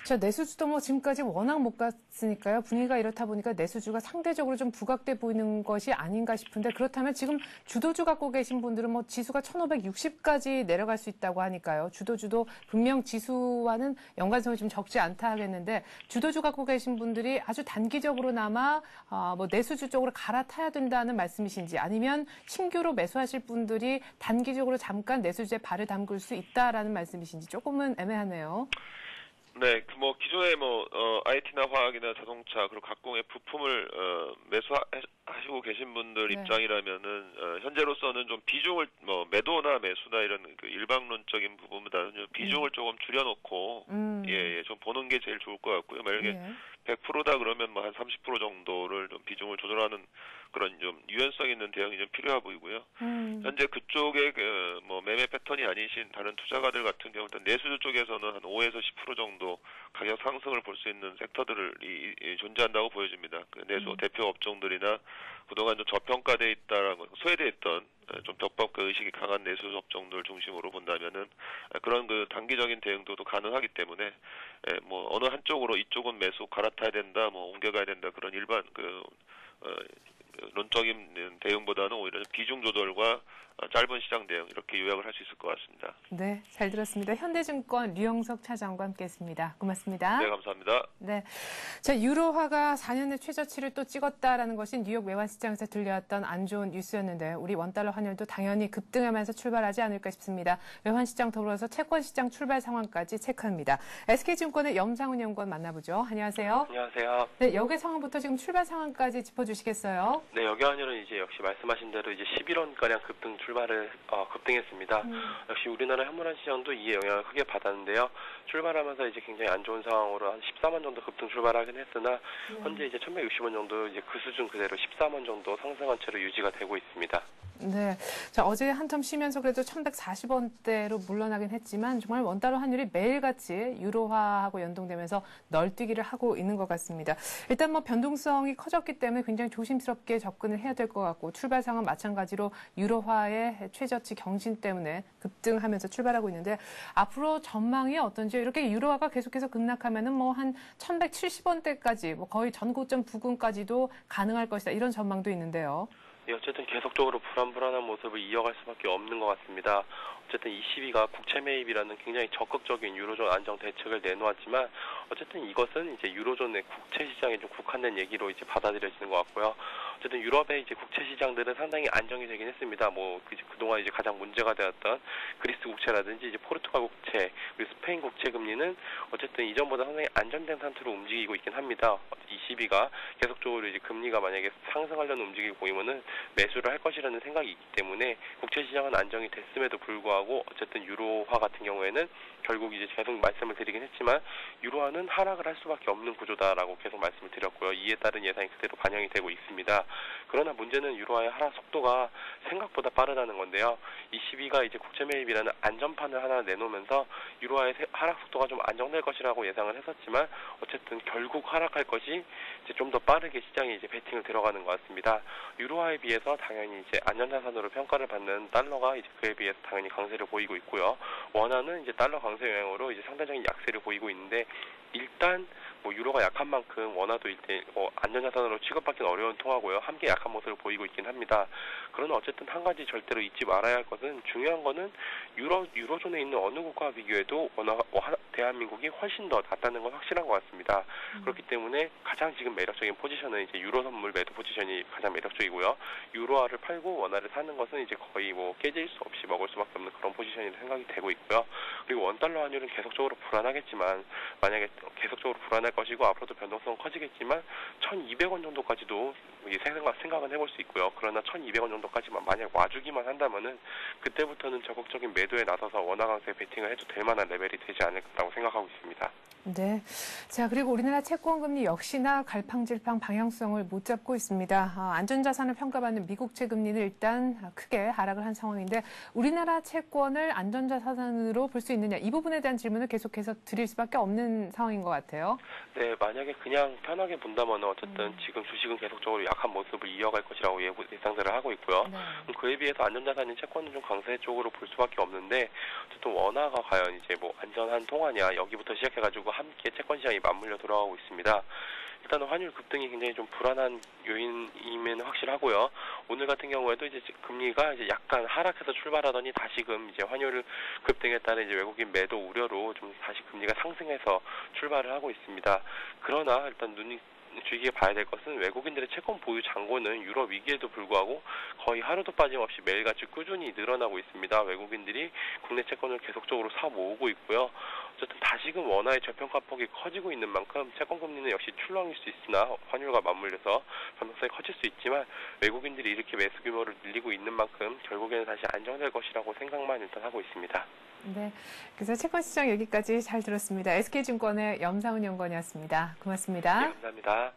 [SPEAKER 1] 저 내수주도 뭐 지금까지 워낙 못 갔으니까요. 분위기가 이렇다 보니까 내수주가 상대적으로 좀 부각돼 보이는 것이 아닌가 싶은데 그렇다면 지금 주도주 갖고 계신 분들은 뭐 지수가 1560까지 내려갈 수 있다고 하니까요. 주도주도 분명 지수와는 연관성이 좀 적지 않다 하겠는데 주도주 갖고 계신 분들이 아주 단기적으로나마 뭐 내수주 쪽으로 갈아타야 된다는 말씀이신지 아니면 신규로 매수하실 분들이 단기적으로 잠깐 내수주에 발을 담글 수 있다라는 말씀이신지 조금은 애매하네요.
[SPEAKER 4] 네, 그 뭐 기존에 뭐 IT나 화학이나 자동차 그리고 각공의 부품을 매수하시고 계신 분들
[SPEAKER 1] 네.
[SPEAKER 4] 입장이라면은 현재로서는 좀 비중을 뭐 매도나 매수나 이런 그 일방론적인 부분보다는 비중을 조금 줄여놓고 좀 보는 게 제일 좋을 것 같고요. 만약에 100%다 그러면 뭐 한 30% 정도를 좀 비중을 조절하는 그런 좀 유연성 있는 대응이 좀 필요해 보이고요. 현재 그쪽에 뭐 매매 패턴이 아니신 다른 투자가들 같은 경우는 내수주 쪽에서는 한 5에서 10% 정도 가격 상승을 볼 수 있는 섹터들이 존재한다고 보여집니다. 그 내수 대표 업종들이나 그동안 좀 저평가돼 있다라고 소외돼 있던 좀 벽박과 의식이 강한 내수 업종들 중심으로 본다면은 그런 그 단기적인 대응도도 가능하기 때문에 뭐 어느 한쪽으로 이쪽은 매수 갈아타야 된다, 뭐 옮겨가야 된다 그런 일반 론적인 대응보다는 오히려 비중 조절과 짧은 시장 대응 이렇게 요약을 할 수 있을 것 같습니다.
[SPEAKER 1] 네, 잘 들었습니다. 현대증권 류영석 차장과 함께했습니다. 고맙습니다.
[SPEAKER 4] 네, 감사합니다.
[SPEAKER 1] 네, 자 유로화가 4년 내 최저치를 또 찍었다라는 것이 뉴욕 외환시장에서 들려왔던 안 좋은 뉴스였는데 우리 원달러 환율도 당연히 급등하면서 출발하지 않을까 싶습니다. 외환시장 더불어서 채권시장 출발 상황까지 체크합니다. SK증권의 염상훈 연구원 만나보죠. 안녕하세요.
[SPEAKER 5] 안녕하세요.
[SPEAKER 1] 네, 여기 상황부터 지금 출발 상황까지 짚어주시겠어요?
[SPEAKER 5] 네, 여기 환율은 이제 역시 말씀하신 대로 이제 11원가량 급등했습니다. 역시 우리나라 현물환 시장도 이에 영향을 크게 받았는데요. 출발하면서 이제 굉장히 안 좋은 상황으로 한 14만 정도 급등 출발하긴 했으나 현재 이제 1,160원 정도 이제 그 수준 그대로 14만 정도 상승한 채로 유지가 되고 있습니다.
[SPEAKER 1] 네. 자, 어제 한텀 쉬면서 그래도 1,140원대로 물러나긴 했지만 정말 원달러 환율이 매일같이 유로화하고 연동되면서 널뛰기를 하고 있는 것 같습니다. 일단 뭐 변동성이 커졌기 때문에 굉장히 조심스럽게 접근을 해야 될 것 같고 출발 상황은 마찬가지로 유로화의 최저치 경신 때문에 급등하면서 출발하고 있는데 앞으로 전망이 어떤지 이렇게 유로화가 계속해서 급락하면은 뭐 한 1,170원대까지 뭐 거의 전고점 부근까지도 가능할 것이다. 이런 전망도 있는데요.
[SPEAKER 5] 네, 어쨌든 계속적으로 불안한 모습을 이어갈 수밖에 없는 것 같습니다. 어쨌든 22가 국채 매입이라는 굉장히 적극적인 유로존 안정 대책을 내놓았지만 어쨌든 이것은 이제 유로존의 국채 시장에 좀 국한된 얘기로 이제 받아들여지는 것 같고요. 어쨌든 유럽의 이제 국채 시장들은 상당히 안정이 되긴 했습니다. 뭐 그동안 이제 가장 문제가 되었던 그리스 국채라든지 이제 포르투갈 국채 그리고 스페인 국채 금리는 어쨌든 이전보다 상당히 안정된 상태로 움직이고 있긴 합니다. 22가 계속적으로 이제 금리가 만약에 상승하려는 움직임이 보이면은 매수를 할 것이라는 생각이 있기 때문에 국채 시장은 안정이 됐음에도 불구하고 어쨌든 유로화 같은 경우에는 결국 이제 계속 말씀을 드리긴 했지만 유로화는 하락을 할 수밖에 없는 구조다라고 계속 말씀을 드렸고요. 이에 따른 예상이 그대로 반영이 되고 있습니다. 그러나 문제는 유로화의 하락 속도가 생각보다 빠르다는 건데요. 22가 이제 국채 매입이라는 안전판을 하나 내놓으면서 유로화의 하락 속도가 좀 안정될 것이라고 예상을 했었지만 어쨌든 결국 하락할 것이 이제 좀 더 빠르게 시장에 이제 베팅을 들어가는 것 같습니다. 유로화에 비해서 당연히 이제 안전자산으로 평가를 받는 달러가 이제 그에 비해서 당연히 강세를 보이고 있고요. 원화는 이제 달러 강세 영향으로 이제 상대적인 약세를 보이고 있는데 일단 뭐 유로가 약한 만큼 원화도 일대 안전자산으로 취급받기는 어려운 통화고요. 함께 약한 모습을 보이고 있긴 합니다. 그러나 어쨌든 한 가지 절대로 잊지 말아야 할 것은 중요한 거는 유로존에 있는 어느 국가와 비교해도 대한민국이 훨씬 더 낫다는 건 확실한 것 같습니다. 그렇기 때문에 가장 지금 매력적인 포지션은 이제 유로 선물 매도 포지션이 가장 매력적이고요. 유로화를 팔고 원화를 사는 것은 이제 거의 뭐 깨질 수 없이 먹을 수밖에 없는 그런 포지션이 생각이 되고 있고요. 그리고 원달러 환율은 계속적으로 불안하겠지만 만약에 계속적으로 불안할 것이고 앞으로도 변동성은 커지겠지만 1,200원 정도까지도 생각은 해볼 수 있고요. 그러나 1,200원 정도까지만 만약 와주기만 한다면은 그때부터는 적극적인 매도에 나서서 원화 강세 베팅을 해도 될 만한 레벨이 되지 않을까라고 생각하고 있습니다.
[SPEAKER 1] 네. 자, 그리고 우리나라 채권 금리 역시나 갈팡질팡 방향성을 못 잡고 있습니다. 안전자산을 평가받는 미국채 금리는 일단 크게 하락을 한 상황인데 우리나라 채권을 안전자산으로 볼 수 있느냐 이 부분에 대한 질문을 계속해서 드릴 수밖에 없는 상황인 것 같아요.
[SPEAKER 5] 네, 만약에 그냥 편하게 본다면 어쨌든 지금 주식은 계속적으로 약한 모습을 이어갈 것이라고 예상들을 하고 있고요.
[SPEAKER 1] 네.
[SPEAKER 5] 그에 비해서 안전자산인 채권은 좀 강세 쪽으로 볼 수밖에 없는데 어쨌든 원화가 과연 이제 뭐 안전한 통화냐 여기부터 시작해가지고 함께 채권 시장이 맞물려 돌아가고 있습니다. 일단은 환율 급등이 굉장히 좀 불안한 요인임은 확실하고요. 오늘 같은 경우에도 이제 금리가 이제 약간 하락해서 출발하더니 다시금 이제 환율 급등에 따른 이제 외국인 매도 우려로 좀 다시 금리가 상승해서 출발을 하고 있습니다. 그러나 일단 주의 깊게 봐야 될 것은 외국인들의 채권 보유 잔고는 유럽 위기에도 불구하고 거의 하루도 빠짐없이 매일같이 꾸준히 늘어나고 있습니다. 외국인들이 국내 채권을 계속적으로 사 모으고 있고요. 어쨌든 다시금 원화의 저평가폭이 커지고 있는 만큼 채권 금리는 역시 출렁일 수 있으나 환율과 맞물려서 변동성이 커질 수 있지만 외국인들이 이렇게 매수 규모를 늘리고 있는 만큼 결국에는 다시 안정될 것이라고 생각만 일단 하고 있습니다.
[SPEAKER 1] 네. 그래서 채권 시장 여기까지 잘 들었습니다. SK증권의 염상훈 연구원이었습니다. 고맙습니다.
[SPEAKER 5] 네, 감사합니다.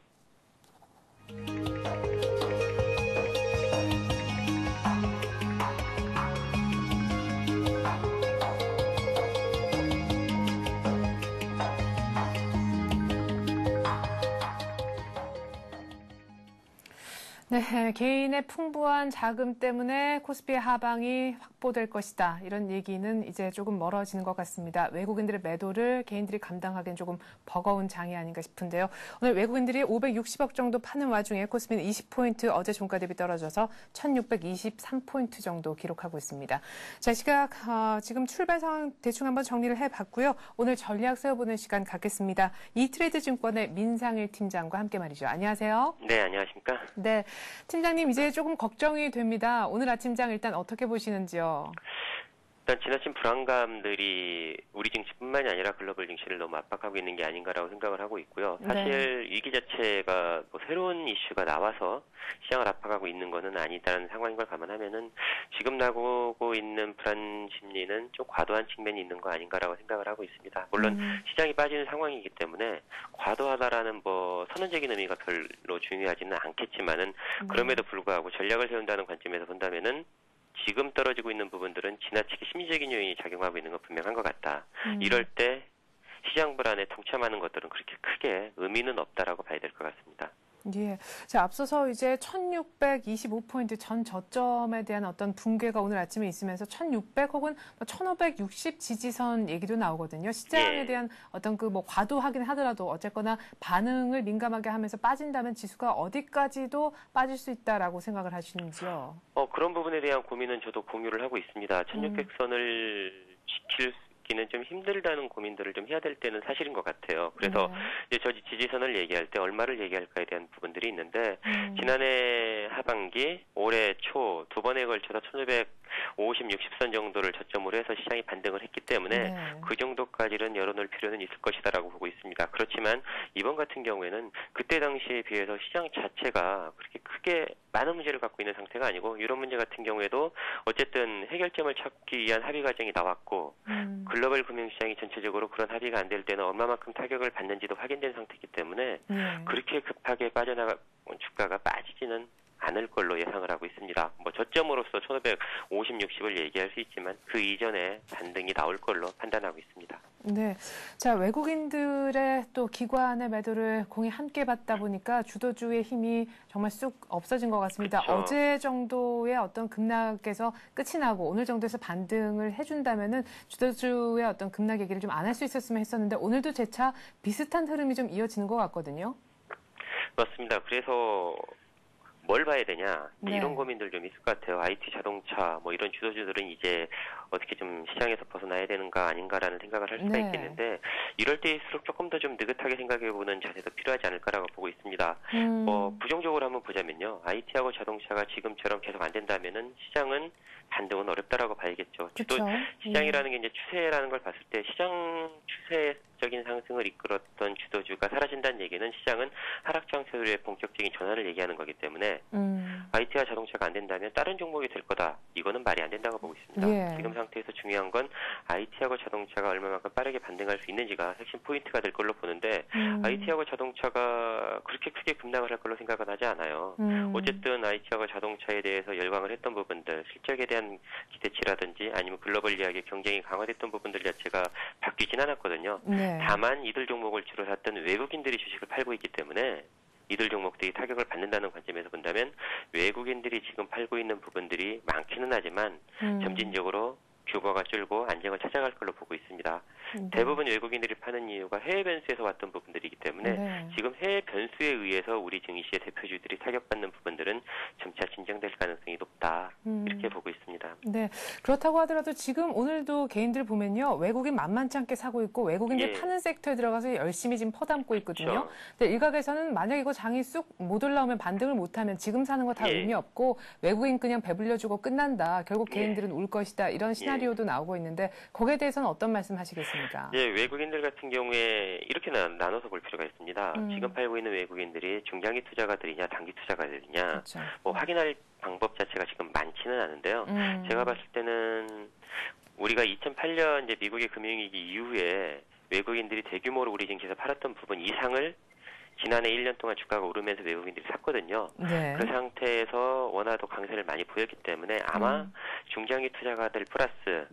[SPEAKER 1] 네, 개인의 풍부한 자금 때문에 코스피의 하방이 확보될 것이다. 이런 얘기는 이제 조금 멀어지는 것 같습니다. 외국인들의 매도를 개인들이 감당하기엔 조금 버거운 장이 아닌가 싶은데요. 오늘 외국인들이 560억 정도 파는 와중에 코스피는 20포인트 어제 종가 대비 떨어져서 1623포인트 정도 기록하고 있습니다. 자, 시각 지금 출발 상황 대충 한번 정리를 해봤고요. 오늘 전략 세워보는 시간 갖겠습니다. 이트레이드 증권의 민상일 팀장과 함께 말이죠. 안녕하세요.
[SPEAKER 6] 네, 안녕하십니까?
[SPEAKER 1] 네. 팀장님, 이제 조금 걱정이 됩니다. 오늘 아침장 일단 어떻게 보시는지요?
[SPEAKER 6] 일단 지나친 불안감들이 우리 증시뿐만이 아니라 글로벌 증시를 너무 압박하고 있는 게 아닌가라고 생각을 하고 있고요. 사실 위기 자체가 뭐 새로운 이슈가 나와서 시장을 압박하고 있는 것은 아니다라는 상황인 걸 감안하면은 지금 나오고 있는 불안 심리는 좀 과도한 측면이 있는 거 아닌가라고 생각을 하고 있습니다. 물론 시장이 빠지는 상황이기 때문에 과도하다라는 뭐 선언적인 의미가 별로 중요하지는 않겠지만은 그럼에도 불구하고 전략을 세운다는 관점에서 본다면은 지금 떨어지고 있는 부분들은 지나치게 심리적인 요인이 작용하고 있는 건 분명한 것 같다. 이럴 때 시장 불안에 동참하는 것들은 그렇게 크게 의미는 없다라고 봐야 될 것 같습니다.
[SPEAKER 1] 예. 자, 앞서서 이제 1625포인트 전 저점에 대한 어떤 붕괴가 오늘 아침에 있으면서 1600 혹은 1560 지지선 얘기도 나오거든요. 시장에 대한 어떤 그 뭐 과도하긴 하더라도 어쨌거나 반응을 민감하게 하면서 빠진다면 지수가 어디까지도 빠질 수 있다라고 생각을 하시는지요?
[SPEAKER 6] 그런 부분에 대한 고민은 저도 공유를 하고 있습니다. 1600선을 지킬 기는 좀 힘들다는 고민들을 좀 해야 될 때는 사실인 것 같아요. 그래서 이제 저 지지선을 얘기할 때 얼마를 얘기할까에 대한 부분들이 있는데 지난해 하반기, 올해 초 두 번에 걸쳐서 1550, 60선 정도를 저점으로 해서 시장이 반등을 했기 때문에 그 정도까지는 열어놓을 필요는 있을 것이다라고 보고 있습니다. 그렇지만 이번 같은 경우에는 그때 당시에 비해서 시장 자체가 그렇게 크게 많은 문제를 갖고 있는 상태가 아니고 유럽 문제 같은 경우에도 어쨌든 해결점을 찾기 위한 합의 과정이 나왔고 글로벌 금융시장이 전체적으로 그런 합의가 안 될 때는 얼마만큼 타격을 받는지도 확인된 상태이기 때문에 그렇게 급하게 빠져나가 주가가 빠지지는 않을 걸로 예상을 하고 있습니다. 뭐 저점으로서 1,550, 60을 얘기할 수 있지만 그 이전에 반등이 나올 걸로 판단하고 있습니다.
[SPEAKER 1] 네. 자, 외국인들의 또 기관의 매도를 공이 함께 받다 보니까 주도주의 힘이 정말 쑥 없어진 것 같습니다.
[SPEAKER 6] 그쵸.
[SPEAKER 1] 어제 정도의 어떤 급락에서 끝이 나고 오늘 정도에서 반등을 해준다면은 주도주의 어떤 급락 얘기를 좀 안 할 수 있었으면 했었는데 오늘도 재차 비슷한 흐름이 좀 이어지는 것 같거든요.
[SPEAKER 6] 맞습니다. 그래서 뭘 봐야 되냐
[SPEAKER 1] 네.
[SPEAKER 6] 이런 고민들 좀 있을 것 같아요. IT 자동차 뭐 이런 주도주들은 이제 어떻게 좀 시장에서 벗어나야 되는가 아닌가라는 생각을 할 수가
[SPEAKER 1] 네.
[SPEAKER 6] 있겠는데 이럴 때일수록 조금 더 좀 느긋하게 생각해보는 자세도 필요하지 않을까라고 보고 있습니다. 부정적으로 한번 보자면요. IT하고 자동차가 지금처럼 계속 안 된다면은 시장은 반등은 어렵다라고 봐야겠죠.
[SPEAKER 1] 그렇죠.
[SPEAKER 6] 시장이라는 게 이제 추세라는 걸 봤을 때 시장 추세적인 상승을 이끌었던 주도주가 사라진다는 얘기는 시장은 하락 장세의 본격적인 전환을 얘기하는 거기 때문에 IT와 자동차가 안 된다면 다른 종목이 될 거다. 이거는 말이 안 된다고 보고 있습니다.
[SPEAKER 1] 예.
[SPEAKER 6] 지금 상태에서 중요한 건 IT하고 자동차가 얼마만큼 빠르게 반등할 수 있는지가 핵심 포인트가 될 걸로 보는데 IT하고 자동차가 그렇게 크게 급락을 할 걸로 생각은 하지 않아요. 어쨌든 IT하고 자동차에 대해서 열광을 했던 부분들, 실적에 대한 기대치라든지 아니면 글로벌 이야기 경쟁이 강화됐던 부분들 자체가 바뀌진 않았거든요.
[SPEAKER 1] 네.
[SPEAKER 6] 다만 이들 종목을 주로 샀던 외국인들이 주식을 팔고 있기 때문에 이들 종목들이 타격을 받는다는 관점에서 본다면 외국인들이 지금 팔고 있는 부분들이 많기는 하지만 점진적으로 규모가 줄고 안정을 찾아갈 걸로 보고 있습니다.
[SPEAKER 1] 네.
[SPEAKER 6] 대부분 외국인들이 파는 이유가 해외 변수에서 왔던 부분들이기 때문에
[SPEAKER 1] 네.
[SPEAKER 6] 지금 해외 변수에 의해서 우리 증시의 대표주들이 타격받는 부분들은 점차 진정될 가능성이 높다. 이렇게 보고 있습니다.
[SPEAKER 1] 네. 그렇다고 하더라도 지금 오늘도 개인들 보면요. 외국인 만만치 않게 사고 있고 외국인들
[SPEAKER 6] 예.
[SPEAKER 1] 파는 섹터에 들어가서 열심히 지금 퍼담고 있거든요.
[SPEAKER 6] 그렇죠.
[SPEAKER 1] 근데 일각에서는 만약 이거 장이 쑥 못 올라오면 반등을 못하면 지금 사는 거 다
[SPEAKER 6] 예.
[SPEAKER 1] 의미 없고 외국인 그냥 배불려주고 끝난다. 결국
[SPEAKER 6] 예.
[SPEAKER 1] 개인들은 울 것이다. 이런 시나리오도 나오고 있는데 거기에 대해서는 어떤 말씀 하시겠습니까?
[SPEAKER 6] 예, 외국인들 같은 경우에 이렇게 나눠서 볼 필요가 있습니다. 지금 팔고 있는 외국인들이 중장기 투자가들이냐 단기 투자가들이냐
[SPEAKER 1] 그렇죠.
[SPEAKER 6] 뭐 확인할 방법 자체가 지금 많지는 않은데요. 제가 봤을 때는 우리가 2008년 이제 미국의 금융위기 이후에 외국인들이 대규모로 우리 증시에서 팔았던 부분 이상을 지난해 1년 동안 주가가 오르면서 외국인들이 샀거든요.
[SPEAKER 1] 네.
[SPEAKER 6] 그 상태에서 원화도 강세를 많이 보였기 때문에 아마 중장기 투자가들 플러스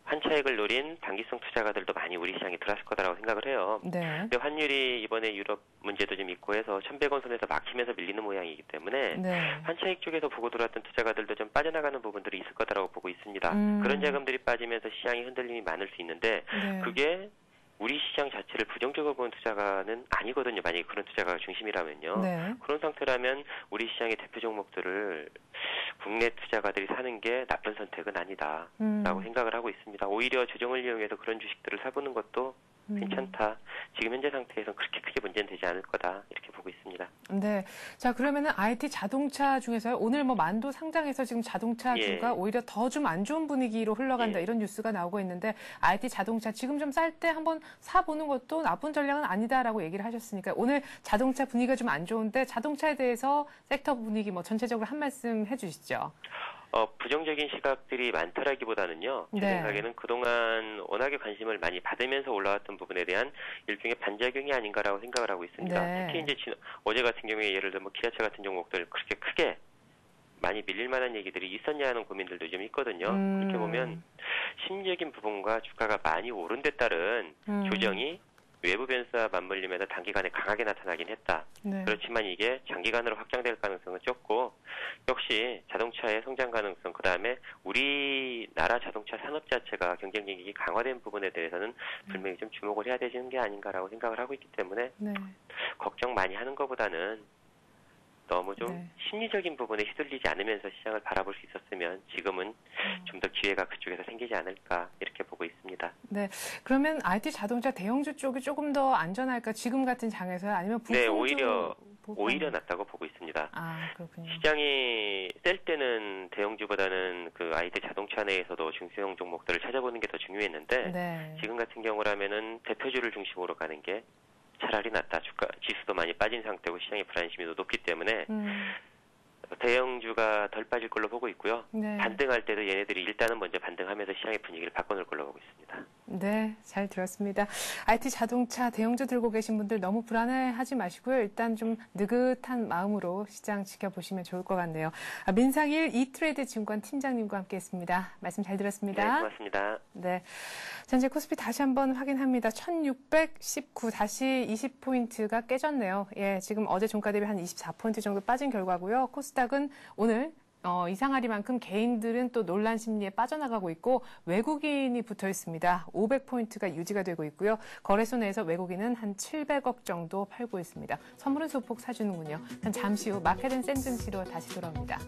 [SPEAKER 6] 환차익을 노린 단기성 투자가들도 많이 우리 시장에 들어왔을 거다라고 생각을 해요.
[SPEAKER 1] 네.
[SPEAKER 6] 근데 환율이 이번에 유럽 문제도 좀 있고 해서 1,100원 선에서 막히면서 밀리는 모양이기 때문에
[SPEAKER 1] 네.
[SPEAKER 6] 환차익 쪽에서 보고 들어왔던 투자가들도 좀 빠져나가는 부분들이 있을 거다라고 보고 있습니다. 그런 자금들이 빠지면서 시장이 흔들림이 많을 수 있는데
[SPEAKER 1] 네.
[SPEAKER 6] 그게 우리 시장 자체를 부정적으로 보는 투자가는 아니거든요. 만약에 그런 투자가가 중심이라면요.
[SPEAKER 1] 네.
[SPEAKER 6] 그런 상태라면 우리 시장의 대표 종목들을 국내 투자가들이 사는 게 나쁜 선택은 아니다라고 생각을 하고 있습니다. 오히려 조정을 이용해서 그런 주식들을 사보는 것도 괜찮다. 지금 현재 상태에서는 그렇게 크게 문제는 되지 않을 거다. 이렇게 보고 있습니다.
[SPEAKER 1] 네. 자, 그러면은 IT 자동차 중에서요. 오늘 뭐 만도 상장해서 지금 자동차주가
[SPEAKER 6] 예.
[SPEAKER 1] 오히려 더 좀 안 좋은 분위기로 흘러간다.
[SPEAKER 6] 예.
[SPEAKER 1] 이런 뉴스가 나오고 있는데 IT 자동차 지금 좀 쌀 때 한번 사보는 것도 나쁜 전략은 아니다라고 얘기를 하셨으니까 오늘 자동차 분위기가 좀 안 좋은데 자동차에 대해서 섹터 분위기 뭐 전체적으로 한 말씀 해주시죠.
[SPEAKER 6] 부정적인 시각들이 많다라기보다는요. 제
[SPEAKER 1] 네.
[SPEAKER 6] 생각에는 그동안 워낙에 관심을 많이 받으면서 올라왔던 부분에 대한 일종의 반작용이 아닌가라고 생각을 하고 있습니다.
[SPEAKER 1] 네.
[SPEAKER 6] 특히 이제 어제 같은 경우에 예를 들면 기아차 같은 종목들 그렇게 크게 많이 밀릴 만한 얘기들이 있었냐 하는 고민들도 좀 있거든요. 그렇게 보면 심리적인 부분과 주가가 많이 오른 데 따른 조정이 외부 변수와 맞물리면서 단기간에 강하게 나타나긴 했다.
[SPEAKER 1] 네.
[SPEAKER 6] 그렇지만 이게 장기간으로 확장될 가능성은 적고 역시 자동차의 성장 가능성 그다음에 우리나라 자동차 산업 자체가 경쟁력이 강화된 부분에 대해서는 분명히 좀 주목을 해야 되는 게 아닌가라고 생각을 하고 있기 때문에
[SPEAKER 1] 네.
[SPEAKER 6] 걱정 많이 하는 것보다는 너무 좀
[SPEAKER 1] 네.
[SPEAKER 6] 심리적인 부분에 휘둘리지 않으면서 시장을 바라볼 수 있었으면 지금은 좀 더 기회가 그쪽에서 생기지 않을까 이렇게 보고 있습니다.
[SPEAKER 1] 네. 그러면 IT 자동차 대형주 쪽이 조금 더 안전할까? 지금 같은 장에서요? 아니면
[SPEAKER 6] 네,
[SPEAKER 1] 부품주
[SPEAKER 6] 오히려 낫다고 보고 있습니다.
[SPEAKER 1] 아, 그렇군요.
[SPEAKER 6] 시장이 셀 때는 대형주보다는 그 IT 자동차 내에서도 중소형 종목들을 찾아보는 게 더 중요했는데
[SPEAKER 1] 네.
[SPEAKER 6] 지금 같은 경우라면은 대표주를 중심으로 가는 게 차라리 낫다. 주가 지수도 많이 빠진 상태고 시장의 불안심이 높기 때문에 대형주가 덜 빠질 걸로 보고 있고요.
[SPEAKER 1] 네.
[SPEAKER 6] 반등할 때도 얘네들이 일단은 먼저 반등하면서 시장의 분위기를 바꿔놓을 걸로 보고 있습니다.
[SPEAKER 1] 네, 잘 들었습니다. IT 자동차 대형주 들고 계신 분들 너무 불안해하지 마시고요. 일단 좀 느긋한 마음으로 시장 지켜보시면 좋을 것 같네요. 민상일 이트레이드 증권 팀장님과 함께했습니다. 말씀 잘 들었습니다.
[SPEAKER 6] 네, 고맙습니다.
[SPEAKER 1] 네, 자, 이제 코스피 다시 한번 확인합니다. 1619 다시 20포인트가 깨졌네요. 예, 지금 어제 종가 대비 한 24포인트 정도 빠진 결과고요. 코스닥은 오늘 이상하리만큼 개인들은 또 논란 심리에 빠져나가고 있고 외국인이 붙어 있습니다. 500포인트가 유지가 되고 있고요. 거래소 내에서 외국인은 한 700억 정도 팔고 있습니다. 선물은 소폭 사주는군요. 잠시 후 마켓앤 센 증시로 다시 돌아옵니다.